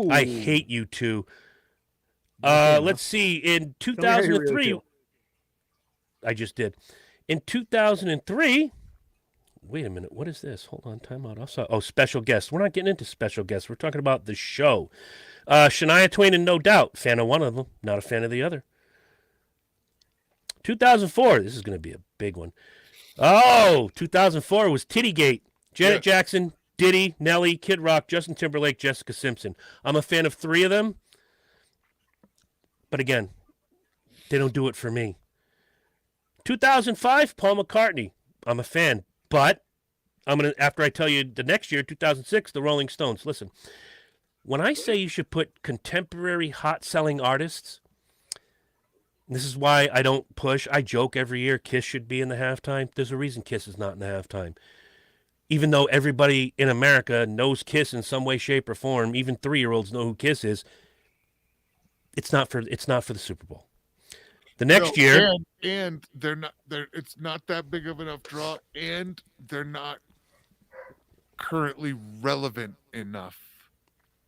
I hate U2. Let's see, in 2003, I just did. In 2003, wait a minute, what is this? Hold on, time out. Special guests. We're not getting into special guests. We're talking about the show. Shania Twain and No Doubt. Fan of one of them, not a fan of the other. 2004. This is going to be a big one. 2004 was Tittygate. Janet Jackson, Diddy, Nelly, Kid Rock, Justin Timberlake, Jessica Simpson. I'm a fan of three of them. But again, they don't do it for me. 2005, Paul McCartney. I'm a fan. But after I tell you the next year, 2006, the Rolling Stones. Listen. When I say you should put contemporary hot-selling artists, this is why I don't push. I joke every year Kiss should be in the halftime. There's a reason Kiss is not in the halftime. Even though everybody in America knows Kiss in some way, shape, or form, even 3-year-olds know who Kiss is, it's not for the Super Bowl. The next year... And it's not that big of enough draw, and they're not currently relevant enough.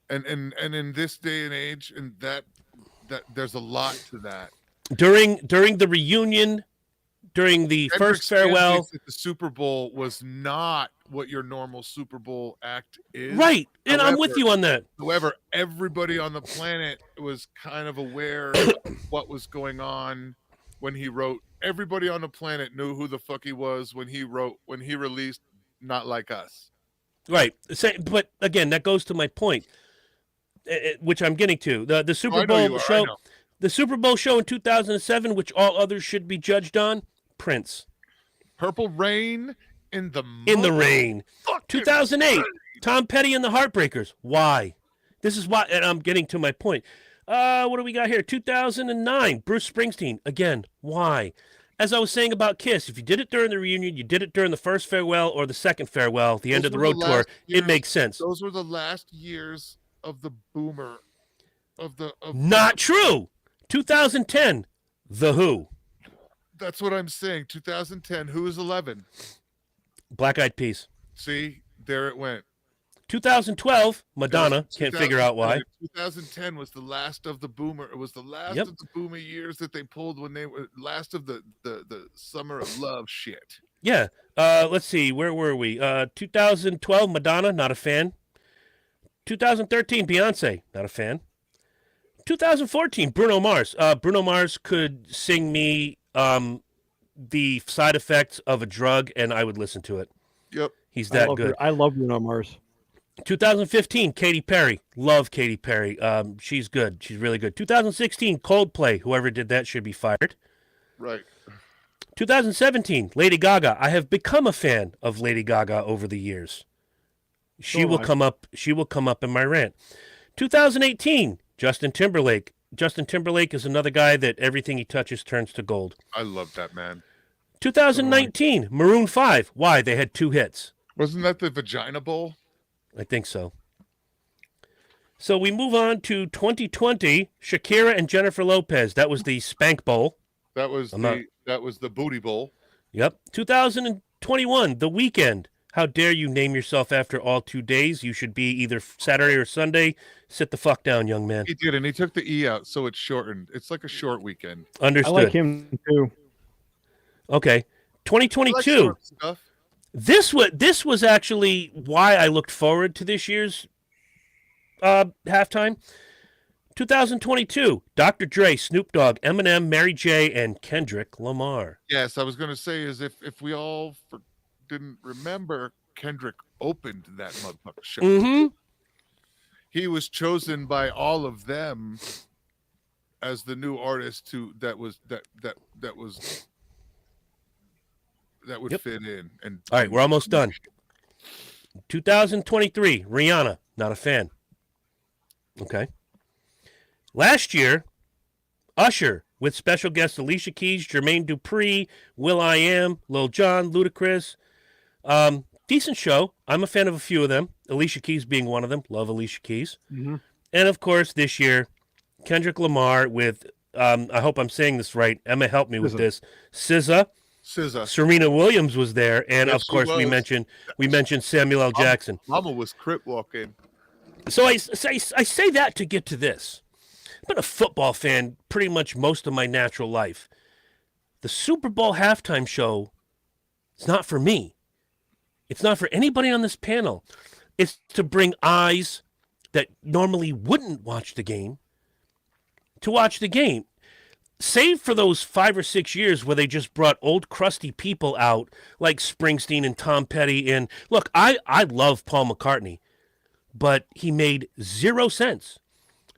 And in this day and age, and that there's a lot to that. During the reunion, during the first farewell, the Super Bowl was not what your normal Super Bowl act is. Right, and I'm with you on that. However, everybody on the planet was kind of aware of what was going on when he wrote. Everybody on the planet knew who the fuck he was when he released Not Like Us. Right. But again, that goes to my point, which I'm getting to. The Super Bowl show, the Super Bowl show in 2007, which all others should be judged on. Prince. Purple Rain in the rain. 2008. Rain. Tom Petty and the Heartbreakers. Why? This is why, and I'm getting to my point. What do we got here? 2009. Bruce Springsteen. Again, why? As I was saying about Kiss, if you did it during the reunion, you did it during the first farewell or the second farewell, the end of the road tour, it makes sense. Those were the last years of the boomer. Not true. 2010. The Who. That's what I'm saying. 2010. Who is 11? Black Eyed Peas. See, there it went. 2012, Madonna. Can't figure out why. 2010 was the last of the boomer. It was the last of the boomer years that they pulled when they were last of the summer of love shit. Yeah. Let's see. Where were we? 2012, Madonna. Not a fan. 2013, Beyonce. Not a fan. 2014, Bruno Mars. Bruno Mars could sing me the side effects of a drug, and I would listen to it. Yep. He's that good. I love Bruno Mars. 2015, Katy Perry. Love Katy Perry. She's good. She's really good. 2016, Coldplay. Whoever did that should be fired. Right. 2017, Lady Gaga. I have become a fan of Lady Gaga over the years. She So will am I. come up. She will come up in my rant. 2018, Justin Timberlake. Justin Timberlake is another guy that everything he touches turns to gold. I love that man. 2019, Maroon 5. Why? They had 2 hits. Wasn't that the Vagina Bowl? I think so. So we move on to 2020, Shakira and Jennifer Lopez. That was the Spank Bowl. That was the Booty Bowl. Yep. 2021, The Weekend. How dare you name yourself after all 2 days? You should be either Saturday or Sunday. Sit the fuck down, young man. He did, and he took the E out, so it's shortened. It's like a short weekend. Understood. I like him too. Okay. I like 2022. short stuff. This was actually why I looked forward to this year's halftime. 2022, Dr. Dre, Snoop Dogg, Eminem, Mary J, and Kendrick Lamar. Yes, I was going to say is if we all didn't remember, Kendrick opened that motherfucker show. Mm-hmm. He was chosen by all of them as the new artist that would Yep. fit in. And All right, we're almost done. 2023, Rihanna, not a fan. Okay. Last year, Usher with special guests Alicia Keys, Jermaine Dupri, will.i.am, Lil Jon, Ludacris. Decent show. I'm a fan of a few of them. Alicia Keys being one of them. Love Alicia Keys. Mm-hmm. And of course, this year, Kendrick Lamar with, I hope I'm saying this right. Emma, help me with this. SZA. Serena Williams was there, and Yes, of course she we mentioned Samuel L. Jackson. Mama was crip walking. So I say that to get to this. I've been a football fan pretty much most of my natural life. The Super Bowl halftime show is not for me. It's not for anybody on this panel. It's to bring eyes that normally wouldn't watch the game to watch the game. Save for those 5 or 6 years where they just brought old crusty people out like Springsteen and Tom Petty. And look, I love Paul McCartney, but he made 0 sense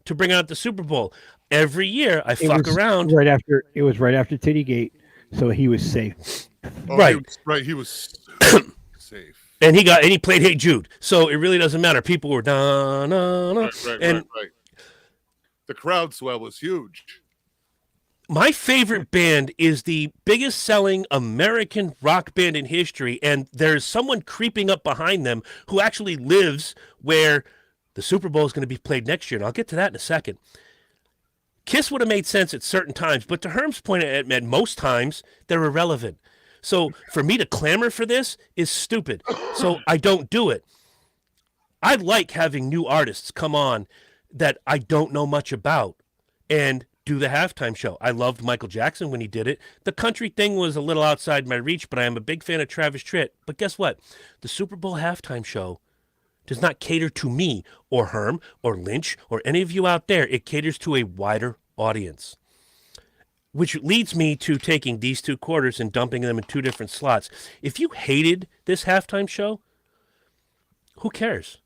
to bring out the Super Bowl. Every year I fuck around. It was right after Tittygate, so he was safe. Oh, Right. He was safe. And he played Hey Jude. So it really doesn't matter. People were da na na. Right. The crowd swell was huge. My favorite band is the biggest selling American rock band in history, and there's someone creeping up behind them who actually lives where the Super Bowl is going to be played next year, and I'll get to that in a second. Kiss would have made sense at certain times, but to Herm's point, at most times, they're irrelevant. So for me to clamor for this is stupid, so I don't do it. I like having new artists come on that I don't know much about, and do the halftime show. I loved Michael Jackson when he did it. The country thing was a little outside my reach, but I am a big fan of Travis Tritt. But guess what? The Super Bowl halftime show does not cater to me or Herm or Lynch or any of you out there. It caters to a wider audience, which leads me to taking these 2 quarters and dumping them in 2 different slots. If you hated this halftime show, who cares?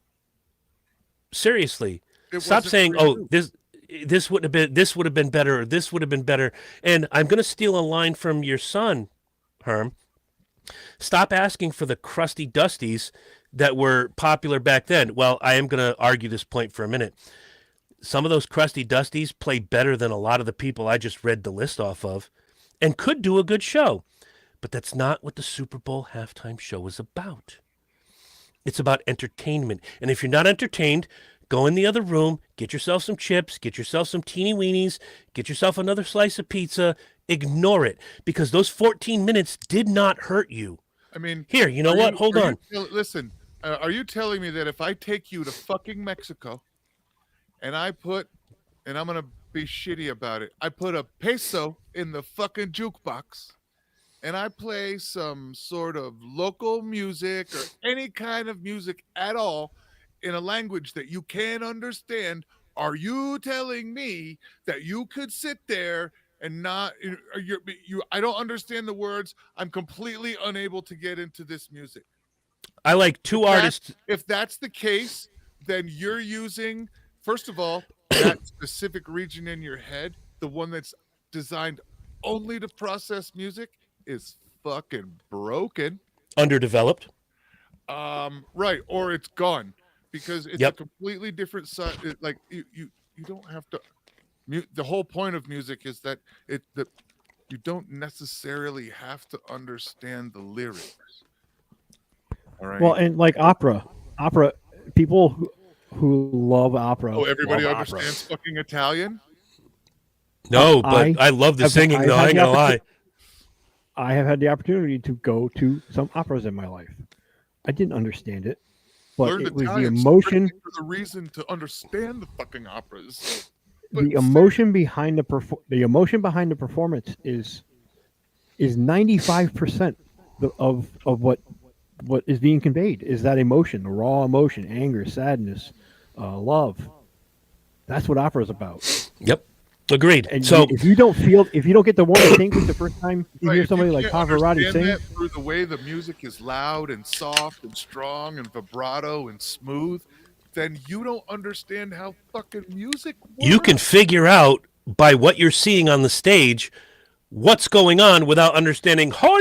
Seriously, stop saying, "Oh, this would have been better, or this would have been better." And I'm going to steal a line from your son, Herm. Stop asking for the crusty dusties that were popular back then. Well, I am going to argue this point for a minute. Some of those crusty dusties play better than a lot of the people I just read the list off of and could do a good show. But that's not what the Super Bowl halftime show is about. It's about entertainment. And if you're not entertained, go in the other room, get yourself some chips, get yourself some teeny weenies, get yourself another slice of pizza. Ignore it, because those 14 minutes did not hurt you. I mean, here, you know what? Hold on. Listen, are you telling me that if I take you to fucking Mexico and I'm going to be shitty about it, I put a peso in the fucking jukebox and I play some sort of local music or any kind of music at all in a language that you can't understand, are you telling me that you could sit there and not I don't understand the words, I'm completely unable to get into this music? I like 2 artists. If that's the case, then you're using, first of all, that specific region in your head, the one that's designed only to process music, is fucking broken. Underdeveloped. Right, or it's gone because it's Yep. a completely different side. Like you don't have to. The whole point of music is that you don't necessarily have to understand the lyrics. All right. Well, and like opera, people who love opera. Oh, everybody love understands fucking Italian. No, but I love the singing, though. I ain't gonna lie. I have had the opportunity to go to some operas in my life. I didn't understand it, but Learned it was Italian the emotion. strictly for the reason to understand the fucking operas. The emotion behind the emotion behind the performance is 95% of what is being conveyed is that emotion, the raw emotion, anger, sadness, love. That's what opera is about. Yep. Agreed. And So if you don't get the one thing the first time you hear if somebody you like can't Pavarotti understand sing, that through the way the music is loud and soft and strong and vibrato and smooth, then you don't understand how fucking music works. you can figure out by what you're seeing on the stage what's going on without understanding. Do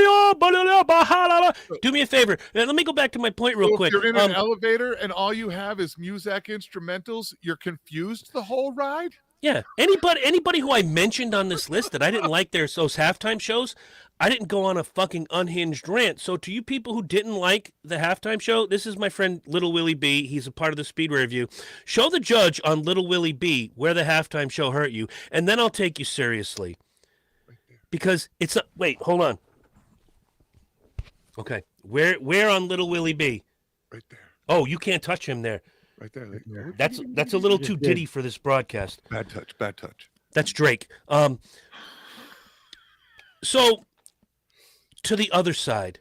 me a favor. Let me go back to my point real So quick. if you're in an elevator and all you have is Muzak instrumentals, you're confused the whole ride? Yeah. Anybody who I mentioned on this list that I didn't like those halftime shows, I didn't go on a fucking unhinged rant. So to you people who didn't like the halftime show, this is my friend Little Willie B. He's a part of the Speedway Review. Show the judge on Little Willie B where the halftime show hurt you, and then I'll take you seriously. Because it's a, wait, hold on. Okay. Where on Little Willie B? Right there. Oh, you can't touch him there. Right there. That's a little too ditty for this broadcast. Bad touch. Bad touch. That's Drake. So to the other side,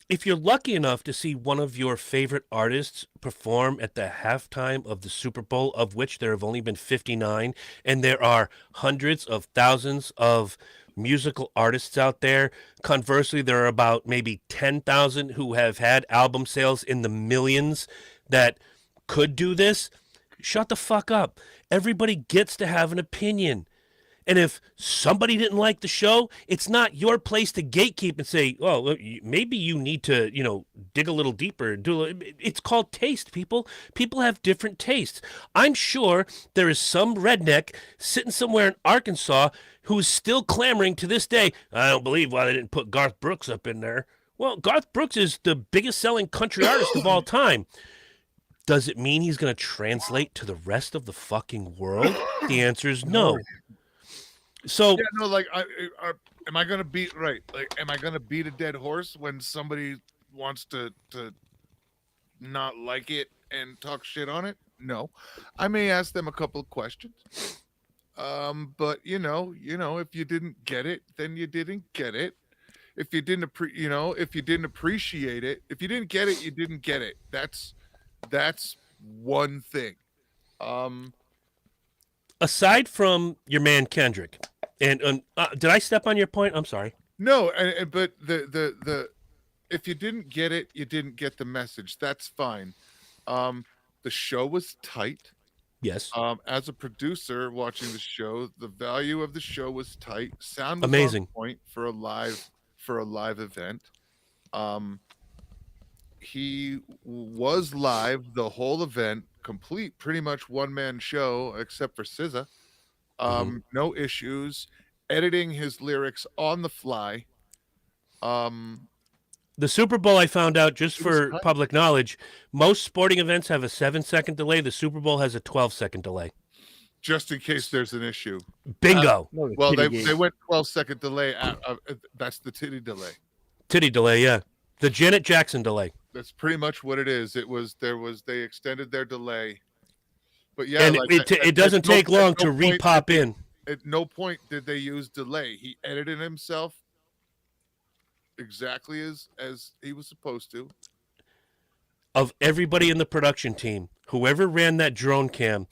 if you're lucky enough to see one of your favorite artists perform at the halftime of the Super Bowl, of which there have only been 59, and there are hundreds of thousands of musical artists out there. Conversely, there are about maybe 10,000 who have had album sales in the millions that could do this. Shut the fuck up. Everybody gets to have an opinion. And if somebody didn't like the show, it's not your place to gatekeep and say, "Oh, maybe you need to, dig a little deeper." It's called taste, people. People have different tastes. I'm sure there is some redneck sitting somewhere in Arkansas who's still clamoring to this day, "I don't believe why they didn't put Garth Brooks up in there." Well, Garth Brooks is the biggest selling country artist of all time. Does it mean he's going to translate to the rest of the fucking world? The answer is no. So yeah, no, like, am I gonna beat am I gonna beat a dead horse when somebody wants to not like it and talk shit on it? No, I may ask them a couple of questions. But if you didn't get it, then you didn't get it. If you didn't if you didn't appreciate it, if you didn't get it, you didn't get it. That's one thing. Aside from your man Kendrick, and did I step on your point? I'm sorry. No, but the if you didn't get it, you didn't get the message. That's fine. The show was tight. Yes. As a producer watching the show, the value of the show was tight. Sound was amazing. On point for a live event. He was live the whole event, complete, pretty much one-man show, except for SZA. No issues. Editing his lyrics on the fly. The Super Bowl, I found out, just for public knowledge, most sporting events have a 7-second delay. The Super Bowl has a 12-second delay. Just in case there's an issue. Bingo. Well, they went 12-second delay. That's the titty delay. Titty delay, yeah. The Janet Jackson delay. That's pretty much what it is. They extended their delay. But yeah, and it doesn't take long to re-pop in. At no point did they use delay. He edited himself exactly as he was supposed to. Of everybody in the production team, whoever ran that drone cam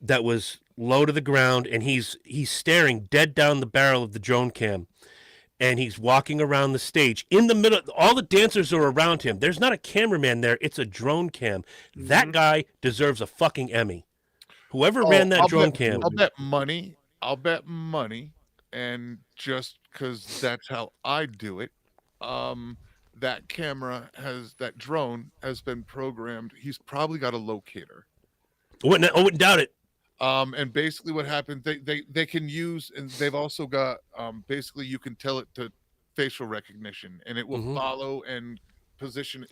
that was low to the ground, and he's staring dead down the barrel of the drone cam, and he's walking around the stage in the middle. All the dancers are around him. There's not a cameraman there. It's a drone cam. That guy deserves a fucking Emmy. Whoever ran that drone cam. I'll bet money and just because that's how I do it, that drone has been programmed. He's probably got a locator. I wouldn't doubt it. And basically what happened, they can use, and they've also got basically you can tell it to facial recognition, and it will Mhm. follow and position it.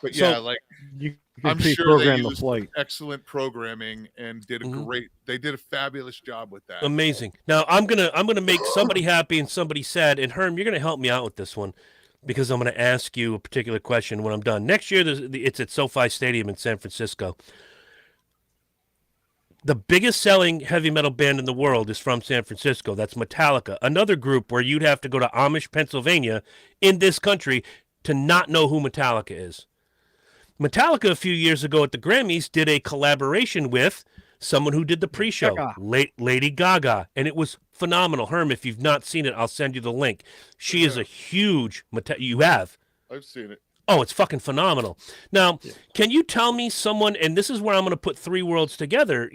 But So- yeah, like You I'm can sure they pre-program the used flight. excellent programming and did a Mhm. they did a fabulous job with that. Amazing. Now I'm gonna make somebody happy and somebody sad. And Herm, you're gonna help me out with this one because I'm gonna ask you a particular question when I'm done. Next year, it's at SoFi Stadium in San Francisco. The biggest selling heavy metal band in the world is from San Francisco. That's Metallica, another group where you'd have to go to Amish, Pennsylvania, in this country to not know who Metallica is. Metallica a few years ago at the Grammys did a collaboration with someone who did the pre-show, Gaga. Lady Gaga, and it was phenomenal. Herm, if you've not seen it, I'll send you the link. She is a huge you have. I've seen it. Oh, it's fucking phenomenal. Now, can you tell me someone, and this is where I'm going to put three worlds together,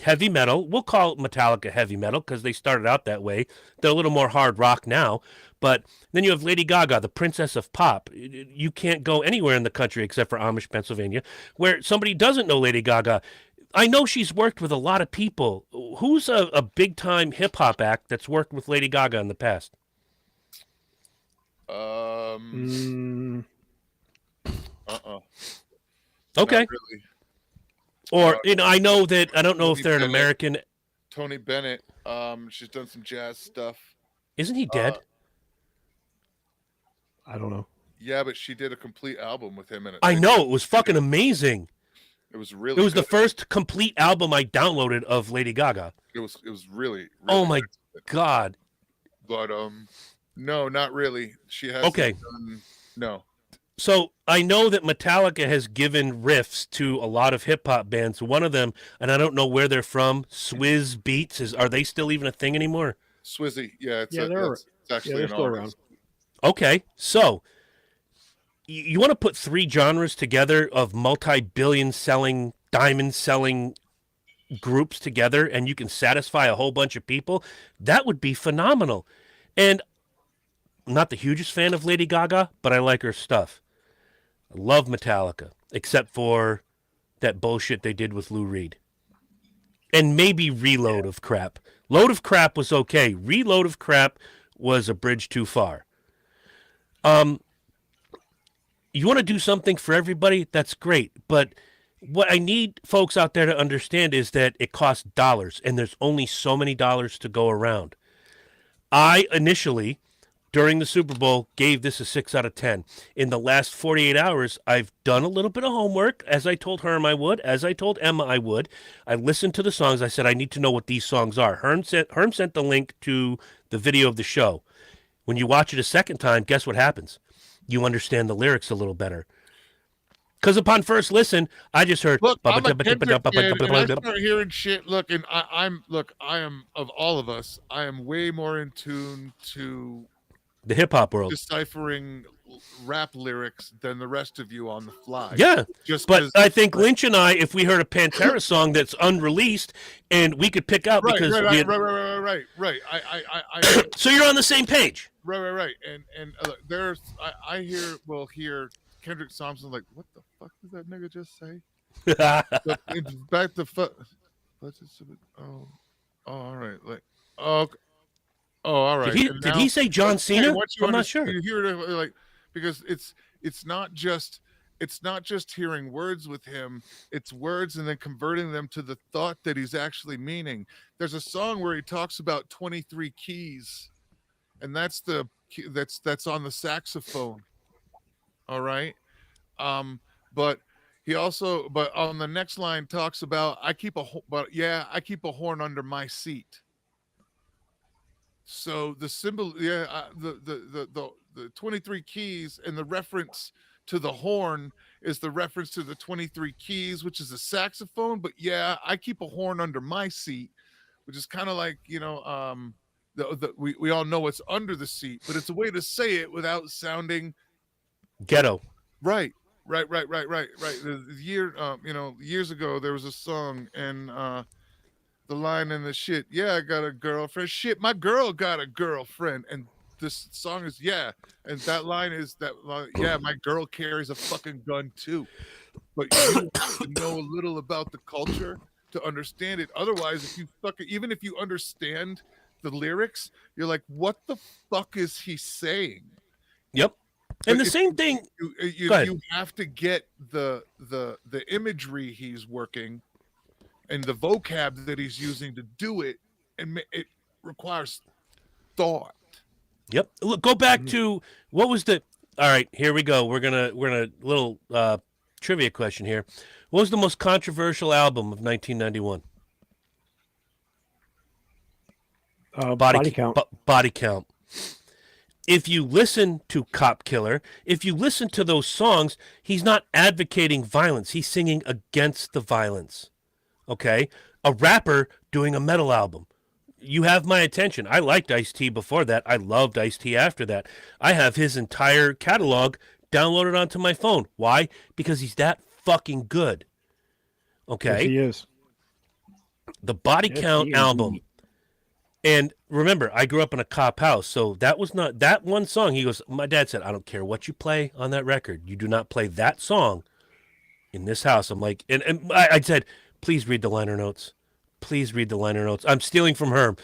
heavy metal. We'll call Metallica heavy metal because they started out that way. They're a little more hard rock now. But then you have Lady Gaga, the princess of pop. You can't go anywhere in the country except for Amish, Pennsylvania, where somebody doesn't know Lady Gaga. I know she's worked with a lot of people. Who's a big-time hip-hop act that's worked with Lady Gaga in the past? Okay. Not really. Or I know that I don't know if they're an Bennett. American. Tony Bennett. She's done some jazz stuff. Isn't he dead? I don't know. Yeah, but she did a complete album with him in it. I know, it was fucking amazing. It was really. It was the good. first complete album I downloaded of Lady Gaga. It was really. Oh my excellent. God. But no, not really. She has. Okay. No. So I know that Metallica has given riffs to a lot of hip hop bands. One of them, and I don't know where they're from, Swizz Beats. Are they still even a thing anymore? Swizzy, yeah, it's actually they're an still artist. around. Okay, so you want to put three genres together of multi-billion selling, diamond selling groups together, and you can satisfy a whole bunch of people. That would be phenomenal. And I'm not the hugest fan of Lady Gaga, but I like her stuff. I love Metallica, except for that bullshit they did with Lou Reed. And maybe Reload of Crap. Load of Crap was okay. Reload of Crap was a bridge too far. You want to do something for everybody? That's great. But what I need folks out there to understand is that it costs dollars, and there's only so many dollars to go around. I initially, during the Super Bowl, gave this a 6 out of 10. In the last 48 hours, I've done a little bit of homework, as I told Herm I would, as I told Emma I would. I listened to the songs. I said, I need to know what these songs are. Herm sent the link to the video of the show. When you watch it a second time, guess what happens? You understand the lyrics a little better. Because upon first listen, I just heard. Look, I'm a Kendrick fan, and I start hearing shit. Look, and I am of all of us. I am way more in tune to the hip hop world, deciphering rap lyrics than the rest of you on the fly. Yeah, but I think right. Lynch and I, if we heard a Pantera song that's unreleased, and we could pick out because right. I so you're on the same page. Right. And there's I hear Kendrick Thompson like, what the fuck did that nigga just say? It's back to all right. Like, all right. Did he say John Cena? I'm not sure. You hear it like because it's not just hearing words with him. It's words and then converting them to the thought that he's actually meaning. There's a song where he talks about 23 keys, and that's on the saxophone. All right. But he also, but on the next line talks about, I keep a horn under my seat. So the symbol, the 23 keys, and the reference to the horn is the reference to the 23 keys, which is a saxophone. But yeah, I keep a horn under my seat, which is kind of like, we all know what's under the seat, but it's a way to say it without sounding ghetto. Right. Years ago there was a song, and the line in the shit. Yeah, I got a girlfriend. Shit, my girl got a girlfriend. And this song is and that line is yeah, my girl carries a fucking gun too. But you have to know a little about the culture to understand it. Otherwise, if you even if you understand the lyrics, you're like, what the fuck is he saying? Yep. And the same thing. You have to get the imagery he's working and the vocab that he's using to do it, and it requires thought. Yep. Look, go back to what was the. All right, here we go. We're gonna little trivia question here. What was the most controversial album of 1991? Body Count. Body Count. If you listen to Cop Killer, if you listen to those songs, he's not advocating violence. He's singing against the violence. Okay? A rapper doing a metal album. You have my attention. I liked Ice-T before that. I loved Ice-T after that. I have his entire catalog downloaded onto my phone. Why? Because he's that fucking good. Okay? Yes, he is. The Body Count album. And remember, I grew up in a cop house, so that was not that one song. He goes, my dad said, I don't care what you play on that record. You do not play that song in this house. I'm like, and I said, please read the liner notes. Please read the liner notes. I'm stealing from Herm.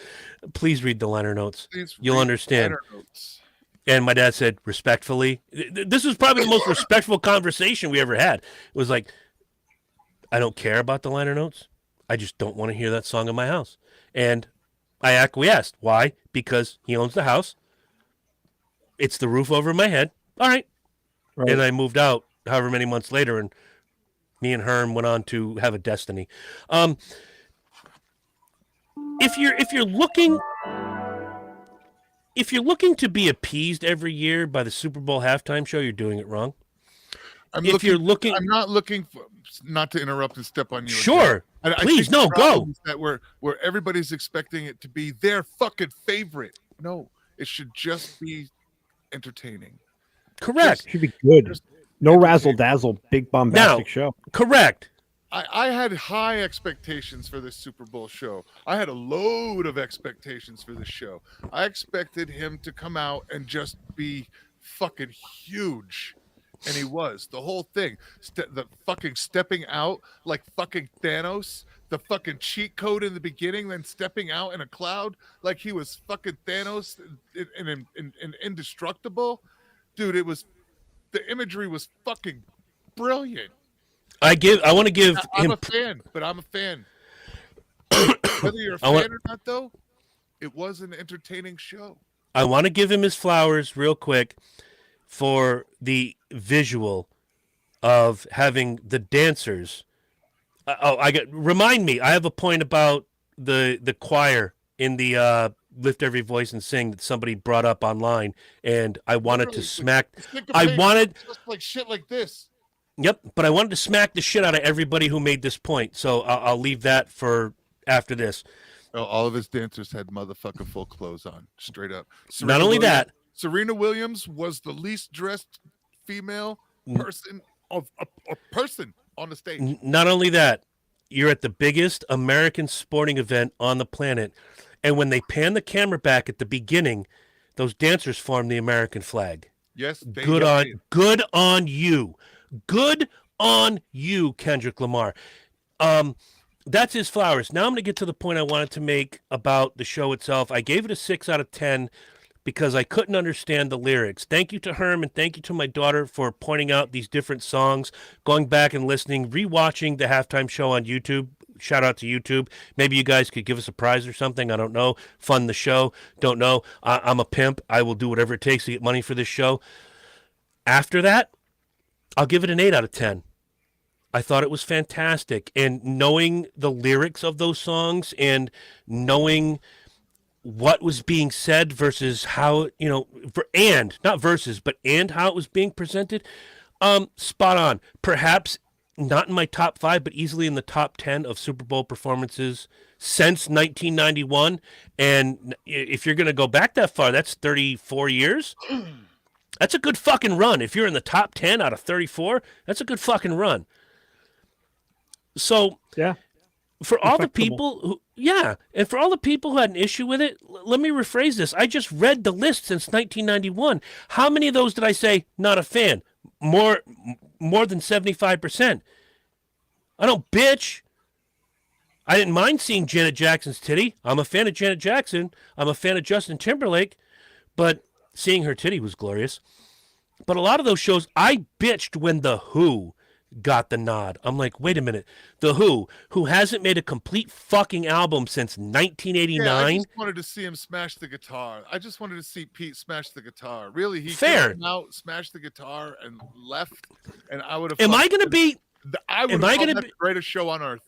Please read the liner notes. You'll understand. And my dad said, respectfully, this was probably the most respectful conversation we ever had. It was like, I don't care about the liner notes. I just don't want to hear that song in my house. And I acquiesced. Why? Because he owns the house. It's the roof over my head. All right. And I moved out however many months later, and me and Herm went on to have a destiny. If you're looking to be appeased every year by the Super Bowl halftime show, you're doing it wrong. I'm not looking for, not to interrupt and step on you. Sure. Please, go. That where everybody's expecting it to be their fucking favorite. No, it should just be entertaining. Correct. It should be good. No razzle dazzle, big bombastic show. Correct. I had high expectations for this Super Bowl show. I had a load of expectations for this show. I expected him to come out and just be fucking huge. And he was. The whole thing. The fucking stepping out like fucking Thanos. The fucking cheat code in the beginning, then stepping out in a cloud like he was fucking Thanos and indestructible. Dude, the imagery was fucking brilliant. I'm a fan. Whether you're a fan or not, though, it was an entertaining show. I want to give him his flowers real quick for the visual of having the dancers. Remind me, I have a point about the choir in the Lift Every Voice and Sing that somebody brought up online, and I wanted to smack. Just like shit like this. Yep, but I wanted to smack the shit out of everybody who made this point, so I'll leave that for after this. Oh, all of his dancers had motherfucking full clothes on, straight up. Not only that, Serena Williams was the least dressed female person a person on the stage. Not only that, you're at the biggest American sporting event on the planet, and when they pan the camera back at the beginning, those dancers form the American flag. Yes, good on you. Good on you, Kendrick Lamar. That's his flowers. Now I'm going to get to the point I wanted to make about the show itself. I gave it a 6 out of 10 because I couldn't understand the lyrics. Thank you to Herm and thank you to my daughter for pointing out these different songs, going back and listening, rewatching the halftime show on YouTube. Shout out to YouTube. Maybe you guys could give us a prize or something. I don't know. Fund the show. Don't know. I'm a pimp. I will do whatever it takes to get money for this show. After that, I'll give it an 8 out of 10. I thought it was fantastic. And knowing the lyrics of those songs and knowing what was being said versus how, not versus, but and how it was being presented, spot on. Perhaps not in my top 5, but easily in the top 10 of Super Bowl performances since 1991. And if you're going to go back that far, that's 34 years. That's a good fucking run. If you're in the top 10 out of 34, that's a good fucking run. So, yeah, for all the people Yeah, and for all the people who had an issue with it, let me rephrase this. I just read the list since 1991. How many of those did I say not a fan? More than 75%. I don't bitch. I didn't mind seeing Janet Jackson's titty. I'm a fan of Janet Jackson. I'm a fan of Justin Timberlake, but seeing her titty was glorious. But a lot of those shows, I bitched when The Who got the nod. I'm like, wait a minute. The who hasn't made a complete fucking album since 1989. Yeah, I just wanted to see him smash the guitar. I just wanted to see Pete smash the guitar. Really, he Fair. came out, smashed the guitar, and left. And I would have. Am I going to be? I would have called that the greatest show on earth.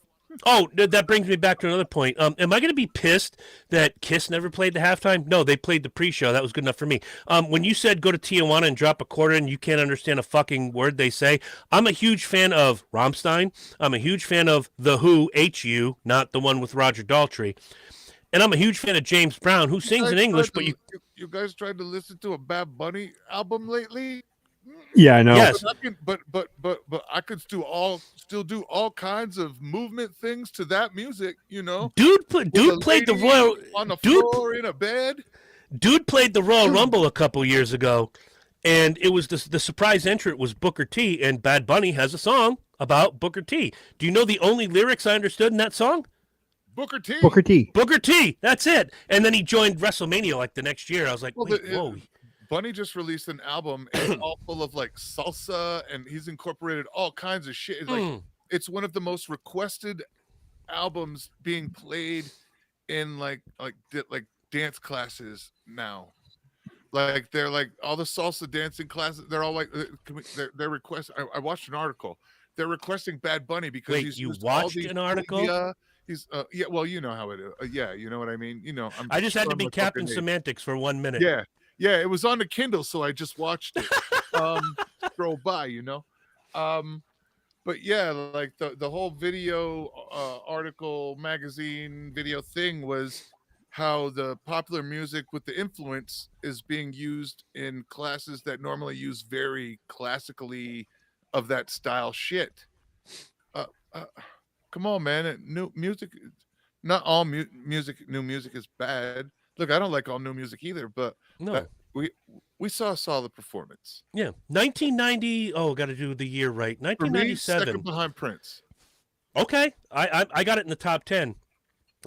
Oh, that brings me back to another point. Am I going to be pissed that Kiss never played the halftime? No, they played the pre-show. That was good enough for me. When you said go to Tijuana and drop a quarter and you can't understand a fucking word they say, I'm a huge fan of Rammstein. I'm a huge fan of The Who, H.U., not the one with Roger Daltrey. And I'm a huge fan of James Brown, who sings in English, but you guys tried to listen to a Bad Bunny album lately? Yeah, I know. Yes. But I could still do all kinds of movement things to that music, you know. Dude played the Royal on the floor in a bed. Dude played the Royal Rumble a couple years ago, and it was the surprise entrant was Booker T, and Bad Bunny has a song about Booker T. Do you know the only lyrics I understood in that song? Booker T. Booker T. Booker T. That's it. And then he joined WrestleMania like the next year. I was like, whoa. Bunny just released an album, and it's all full of like salsa, and he's incorporated all kinds of shit. It's like it's one of the most requested albums being played in like dance classes now. Like they're like all the salsa dancing classes. They're all like they're request. I watched an article. They're requesting Bad Bunny because Wait, you watched an article? He's yeah. Well, you know how it is. Yeah, you know what I mean. You know, I just had to be Captain Semantics for 1 minute. Yeah. Yeah, it was on the Kindle, so I just watched it. Scroll by, you know. But yeah, like the whole video article, magazine, video thing was how the popular music with the influence is being used in classes that normally use very classically of that style shit. Come on, man. New music, not all new music is bad. Look, I don't like all new music either, but no, we saw a solid performance. Yeah, 1990. Oh, got to do the year right. 1997. Second behind Prince. Okay, I got it in the top 10,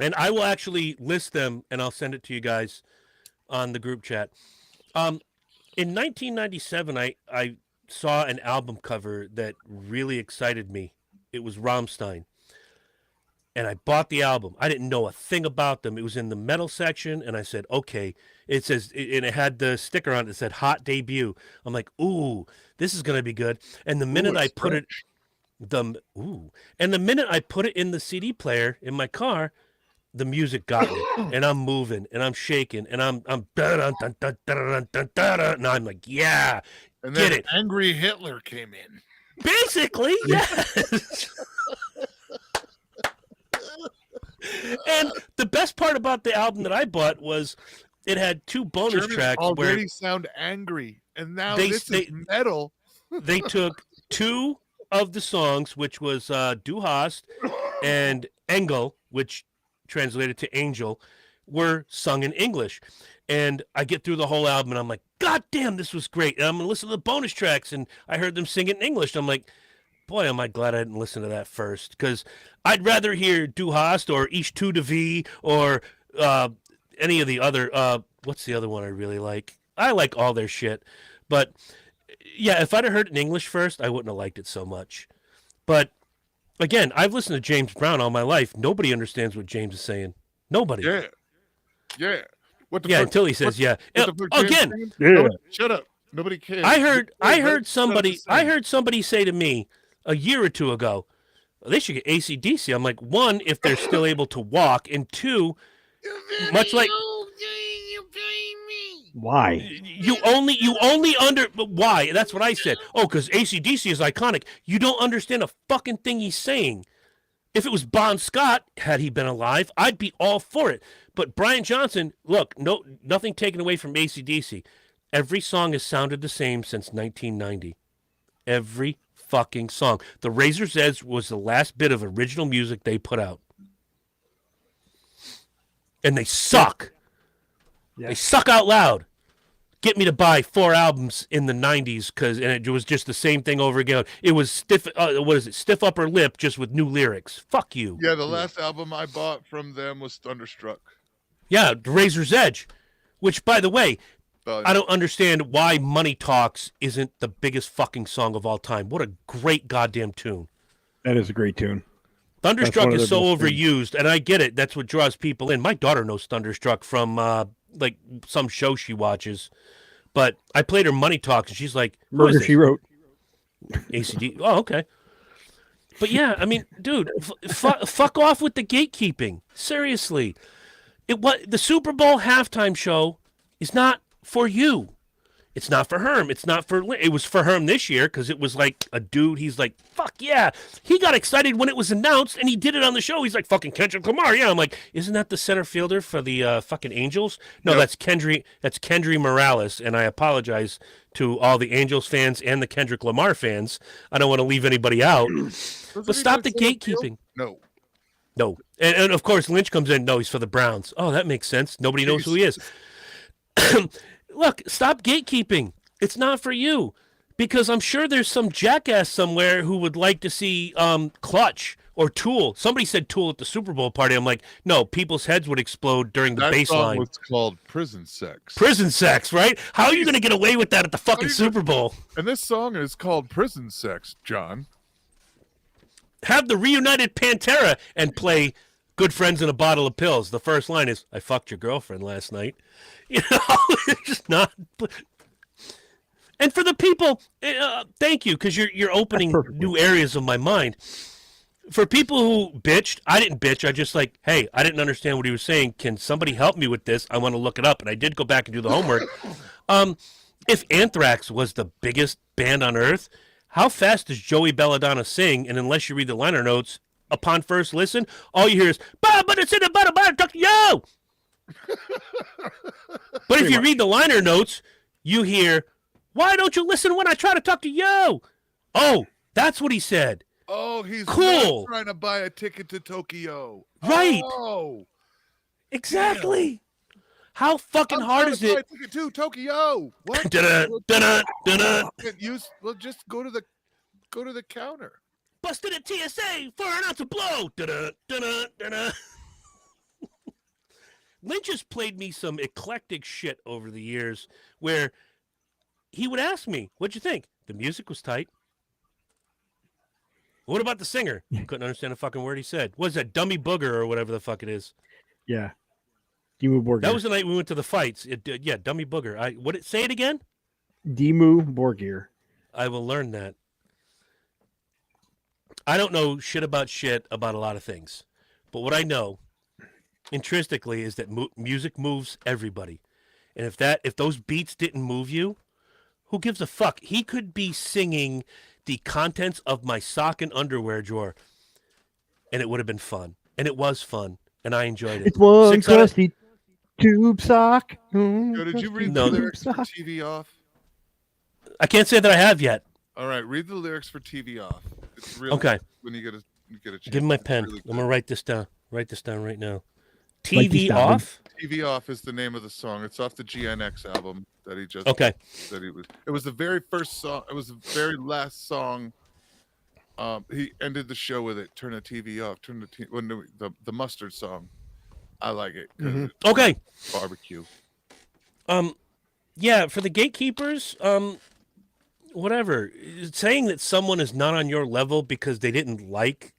and I will actually list them, and I'll send it to you guys on the group chat. In 1997, I saw an album cover that really excited me. It was Rammstein. And I bought the album. I didn't know a thing about them. It was in the metal section, and I said, okay. It says, and it had the sticker on it that said hot debut. I'm like, ooh, this is going to be good. And the minute I put it, and the minute I put it in the CD player in my car, the music got me. And I'm moving, and I'm shaking, and I'm and I'm like, yeah, and then get it. Angry Hitler came in. Basically, yes. And the best part about the album that I bought was it had 2 bonus Germans tracks already sound angry, and now this is metal. They took 2 of the songs, which was Du Hast and Engel, which translated to Angel, were sung in English. And I get through the whole album, and I'm like, God damn, this was great. And I'm going to listen to the bonus tracks, and I heard them sing it in English. And I'm like, boy, am I glad I didn't listen to that first, because I'd rather hear Du Hast or Ich Tu de Vie or any of the other, what's the other one I really like? I like all their shit. But, yeah, if I'd have heard it in English first, I wouldn't have liked it so much. But, again, I've listened to James Brown all my life. Nobody understands what James is saying. Nobody. Yeah. Yeah. What the yeah, fuck? until he says, yeah. Again. Nobody, shut up. Nobody cares. I heard somebody say to me a year or 2 ago, they should get AC/DC. I'm like, 1, if they're still able to walk, and 2, much like why why? That's what I said. Oh, because AC/DC is iconic. You don't understand a fucking thing he's saying. If it was Bon Scott, had he been alive, I'd be all for it. But Brian Johnson, look, nothing taken away from AC/DC. Every song has sounded the same since 1990. Every fucking song. The Razor's Edge was the last bit of original music they put out. and they suck. Yeah. They suck out loud. Get me to buy 4 albums in the 90s and it was just the same thing over again. It was stiff. What is it? Stiff Upper Lip, just with new lyrics. Fuck you. Yeah, the last album I bought from them was Thunderstruck. Yeah, Razor's Edge, which, by the way, Oh, I don't understand why Money Talks isn't the biggest fucking song of all time. What a great goddamn tune. That is a great tune. Thunderstruck one of is their so best overused, and I get it. That's what draws people in. My daughter knows Thunderstruck from like some show she watches. But I played her Money Talks, and she's like, "Who is Murder, this?" She Wrote. ACD. Oh, okay. But yeah, I mean, dude, fuck off with the gatekeeping. Seriously, the Super Bowl halftime show is not for you. It's not for Herm. It's not for. It was for Herm this year because it was like a dude. He's like, fuck yeah. He got excited when it was announced, and he did it on the show. He's like, fucking Kendrick Lamar. Yeah, I'm like, isn't that the center fielder for the fucking Angels? No, Yep. that's Kendry. That's Kendry Morales, and I apologize to all the Angels fans and the Kendrick Lamar fans. I don't want to leave anybody out, Wasn't but he stop for the center field? gatekeeping. No. No, and of course Lynch comes in. No, he's for the Browns. Oh, that makes sense. Nobody knows who he is. Look, stop gatekeeping. It's not for you, because I'm sure there's some jackass somewhere who would like to see Clutch or Tool. Somebody said Tool at the Super Bowl party. I'm like, no, people's heads would explode during the That bass song line. was called Prison Sex. Prison sex, right? How are you going to get away with that at the fucking you Super Bowl? And this song is called Prison Sex, John. Have the reunited Pantera and play Good Friends and a Bottle of Pills. The first line is, I fucked your girlfriend last night. You know, it's just not. And for the people, thank you, because you're opening new areas of my mind. For people who bitched, I didn't bitch. I just like, hey, I didn't understand what he was saying. Can somebody help me with this? I want to look it up. And I did go back and do the homework. If Anthrax was the biggest band on earth, how fast does Joey Belladonna sing? And unless you read the liner notes, upon first listen, all you hear is, but it's in the bottom, talk to you. But if you read the liner notes, you hear, why don't you listen when I try to talk to you? Oh, that's what he said. Oh, he's Cool. not trying to buy a ticket to Tokyo. Right. Oh, Exactly. How fucking I'm hard trying is to buy it? a ticket to Tokyo. What? Dun-dun. Just go to the counter. Busted at TSA for an ounce of blow. Dun-dun. Lynch has played me some eclectic shit over the years where he would ask me, what'd you think? The music was tight. What about the singer? Couldn't understand a fucking word he said. What is that, Dummy Booger or whatever the fuck it is? Yeah. Demu Borgir. That was the night we went to the fights. Yeah, Dummy Booger. Say it again? Demu Borgir. I will learn that. I don't know shit about a lot of things. But what I know intrinsically is that music moves everybody. And if those beats didn't move you, who gives a fuck? He could be singing the contents of my sock and underwear drawer, and it would have been fun. And it was fun, and I enjoyed it. It's one 600 crusty tube sock. Yo, did you read the lyrics for TV Off? I can't say that I have yet. All right, read the lyrics for TV Off. It's really Okay. when you get a chance. Give me my pen. Really I'm gonna write this down. Write this down right now. Like TV he's down. off. TV Off is the name of the song. It's off the GNX album that he just. Okay. It was the very first song. It was the very last song. He ended the show with it. Turn the TV off. Turn the mustard song. I like it. 'Cause it's Okay. barbecue. Yeah, for the gatekeepers, whatever. Saying that someone is not on your level because they didn't like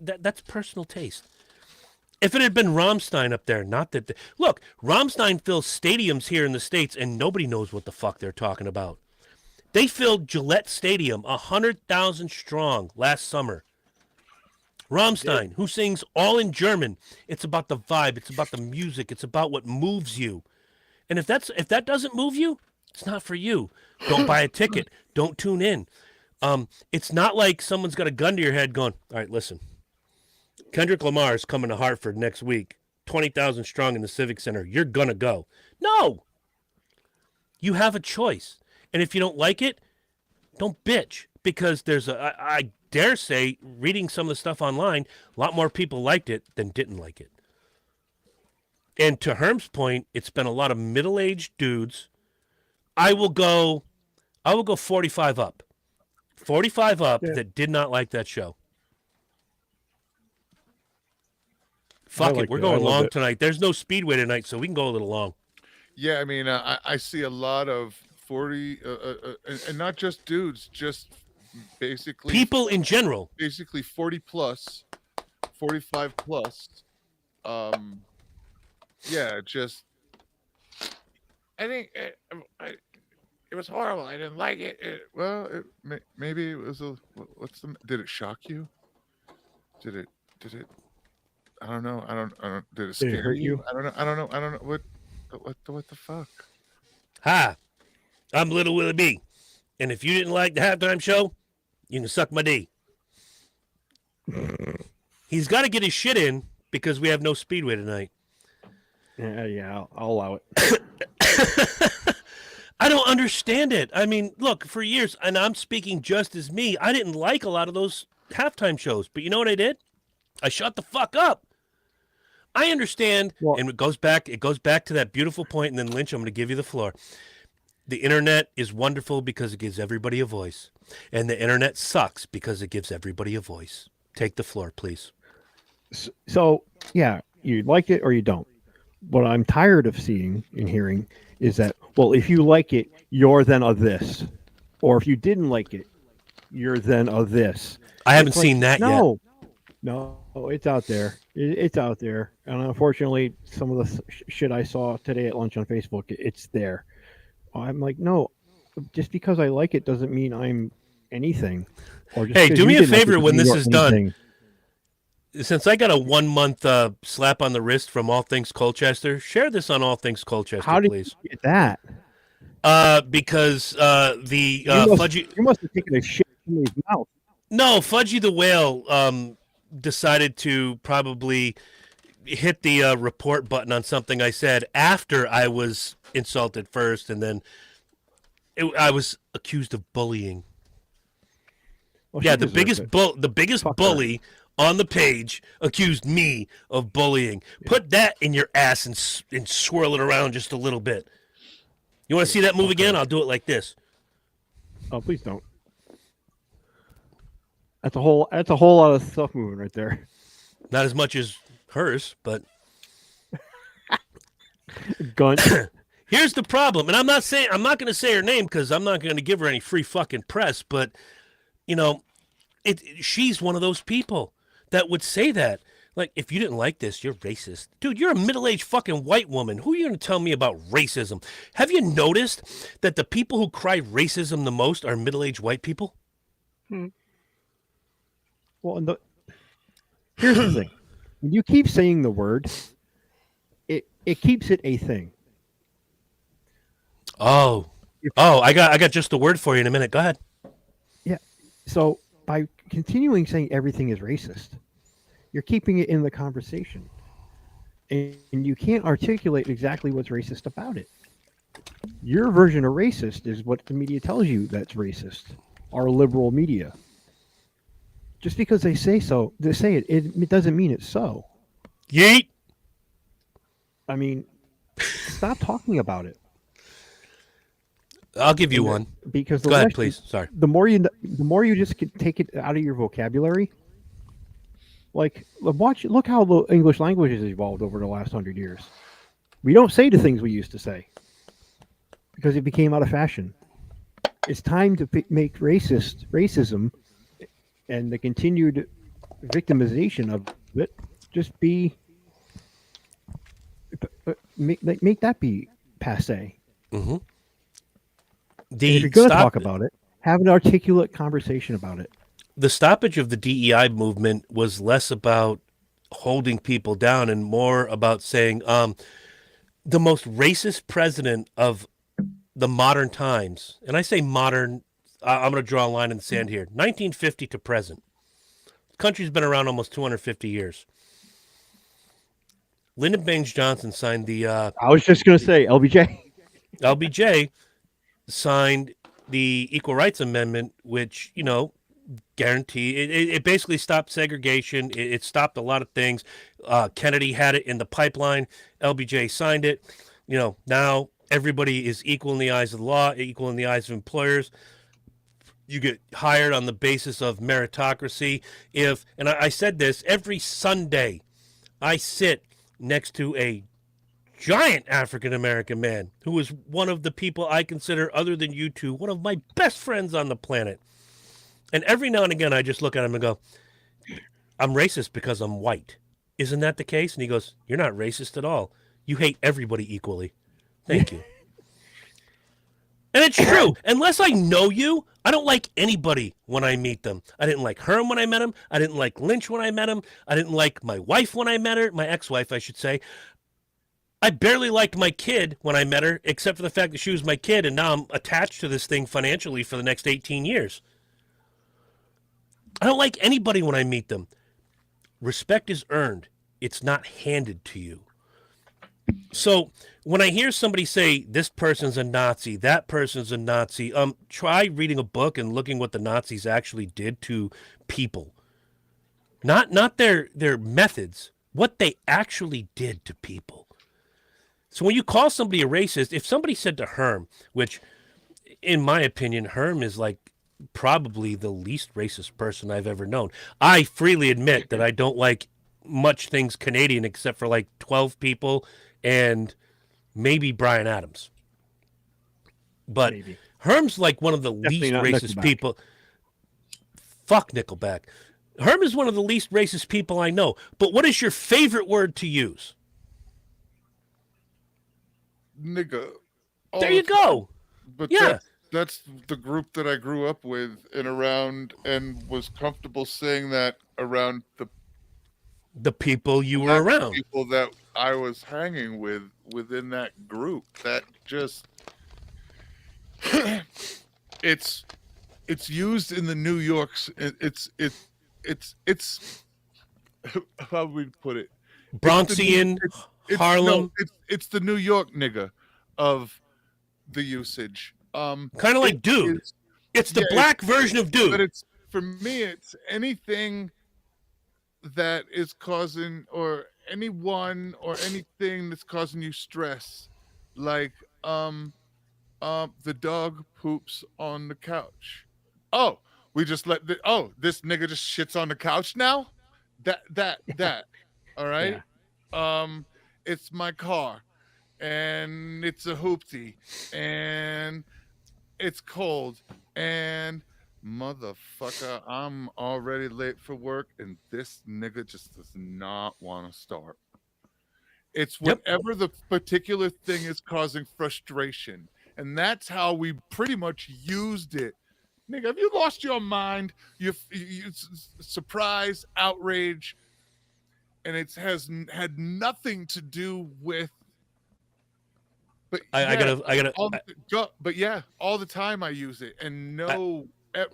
that's personal taste. If it had been Rammstein up there, not that look, Rammstein fills stadiums here in the States and nobody knows what the fuck they're talking about. They filled Gillette Stadium 100,000 strong last summer. Rammstein, who sings all in German. It's about the vibe, it's about the music, it's about what moves you. And if that doesn't move you, it's not for you. Don't buy a ticket. Don't tune in. It's not like someone's got a gun to your head going, all right, listen. Kendrick Lamar is coming to Hartford next week. 20,000 strong in the Civic Center. You're going to go. No. You have a choice. And if you don't like it, don't bitch. Because I dare say, reading some of the stuff online, a lot more people liked it than didn't like it. And to Herm's point, it's been a lot of middle-aged dudes. I will go 45 up. 45 up that did not like that show. Fuck it. We're going long tonight. There's no Speedway tonight, so we can go a little long. Yeah, I mean, I see a lot of 40, and not just dudes, just basically people in general. Basically 40 plus, 45 plus. Yeah, just. I think it was horrible. I didn't like it. Maybe it was a. Did it shock you? Did it? I don't know. I don't. Did it scare hurt you? I don't know. What the fuck? Hi, I'm Little Willie B, and if you didn't like the halftime show, you can suck my D. He's got to get his shit in because we have no Speedway tonight. Yeah, I'll allow it. I don't understand it. I mean, look, for years, and I'm speaking just as me, I didn't like a lot of those halftime shows, but you know what I did? I shut the fuck up. I understand, and it goes back to that beautiful point, and then Lynch, I'm going to give you the floor. The internet is wonderful because it gives everybody a voice, and the internet sucks because it gives everybody a voice. Take the floor, please. So, yeah, you like it or you don't. What I'm tired of seeing and hearing is that, well, if you like it, you're then a this. Or if you didn't like it, you're then a this. I haven't seen that yet. No, it's out there. It's out there. And unfortunately, some of the shit I saw today at lunch on Facebook, it's there. I'm like, no, just because I like it doesn't mean I'm anything. Or just hey, do me a favor when this is anything. Done. Since I got a 1 month slap on the wrist from All Things Colchester, share this on All Things Colchester, How did please. you get that? Because Fudgy... You must have taken a shit in his mouth. No, Fudgy the Whale decided to probably hit the report button on something I said after I was insulted first, and then I was accused of bullying. Well, yeah, the biggest bully on the page accused me of bullying. Yeah. Put that in your ass and swirl it around just a little bit. You want to see that move again? I'll do it like this. Oh, please don't. That's a whole lot of stuff moving right there. Not as much as hers, but Gun. Here's the problem, and I'm not going to say her name because I'm not going to give her any free fucking press. But you know, she's one of those people that would say that. Like, if you didn't like this, you're racist. Dude, you're a middle-aged fucking white woman. Who are you going to tell me about racism? Have you noticed that the people who cry racism the most are middle-aged white people? Well, here's the thing. When you keep saying the word, it keeps it a thing. Oh, I got just the word for you in a minute. Go ahead. Yeah. So by continuing saying everything is racist, you're keeping it in the conversation. And you can't articulate exactly what's racist about it. Your version of racist is what the media tells you that's racist. Our liberal media. Just because they say it doesn't mean it's so. Yeet. I mean, stop talking about it. I'll give you one. Because go ahead, please. Sorry. The more you just take it out of your vocabulary. Like, look how the English language has evolved over the last 100 years. We don't say the things we used to say because it became out of fashion. It's time to make racism and the continued victimization of it just be make that be passe. Mm-hmm. If you're going to talk about it, have an articulate conversation about it. The stoppage of the DEI movement was less about holding people down and more about saying the most racist president of the modern times, and I say modern, I'm going to draw a line in the sand here, 1950 to present. The country's been around almost 250 years. Lyndon Baines Johnson signed the... I was just going to say, LBJ. LBJ signed the Equal Rights Amendment, which, you know, Guarantee. It basically stopped segregation. It stopped a lot of things. Kennedy had it in the pipeline. LBJ signed it. Now everybody is equal in the eyes of the law, equal in the eyes of employers. You get hired on the basis of meritocracy. And I said this, every Sunday I sit next to a giant African-American man who is one of the people I consider, other than you two, one of my best friends on the planet. And every now and again, I just look at him and go, I'm racist because I'm white. Isn't that the case? And he goes, you're not racist at all. You hate everybody equally. Thank you. And it's true. Unless I know you, I don't like anybody when I meet them. I didn't like Herm when I met him. I didn't like Lynch when I met him. I didn't like my wife when I met her, my ex-wife, I should say. I barely liked my kid when I met her, except for the fact that she was my kid, and now I'm attached to this thing financially for the next 18 years. I don't like anybody when I meet them. Respect is earned. It's not handed to you. So when I hear somebody say this person's a Nazi, that person's a Nazi, try reading a book and looking what the Nazis actually did to people. Not their methods, what they actually did to people. So when you call somebody a racist, if somebody said to Herm, which in my opinion, Herm is like probably the least racist person I've ever known. I freely admit that I don't like much things Canadian except for like 12 people and maybe Bryan Adams. But maybe. Herm's like one of the least racist people. Fuck Nickelback. Herm is one of the least racist people I know. But what is your favorite word to use? Nigga. There you go. But yeah. That's the group that I grew up with and around, and was comfortable saying that around the people you were around. People that I was hanging with within that group. That just it's used in the New York's. It's how would we put it? Bronxian, Harlem. No, it's the New York nigga of the usage. Kind of like dude. It's the black version of dude. But it's, for me, it's anything that is causing, or anyone or anything that's causing you stress, like the dog poops on the couch. Oh, we just let this nigga just shits on the couch now. That all right. Yeah. It's my car, and it's a hoopty, and it's cold, and motherfucker, I'm already late for work, and this nigga just does not want to start. It's whatever the particular thing is causing frustration, and that's how we pretty much used it. Nigga, have you lost your mind? You surprise, outrage, and it has had nothing to do with. But I gotta. But yeah, all the time I use it, and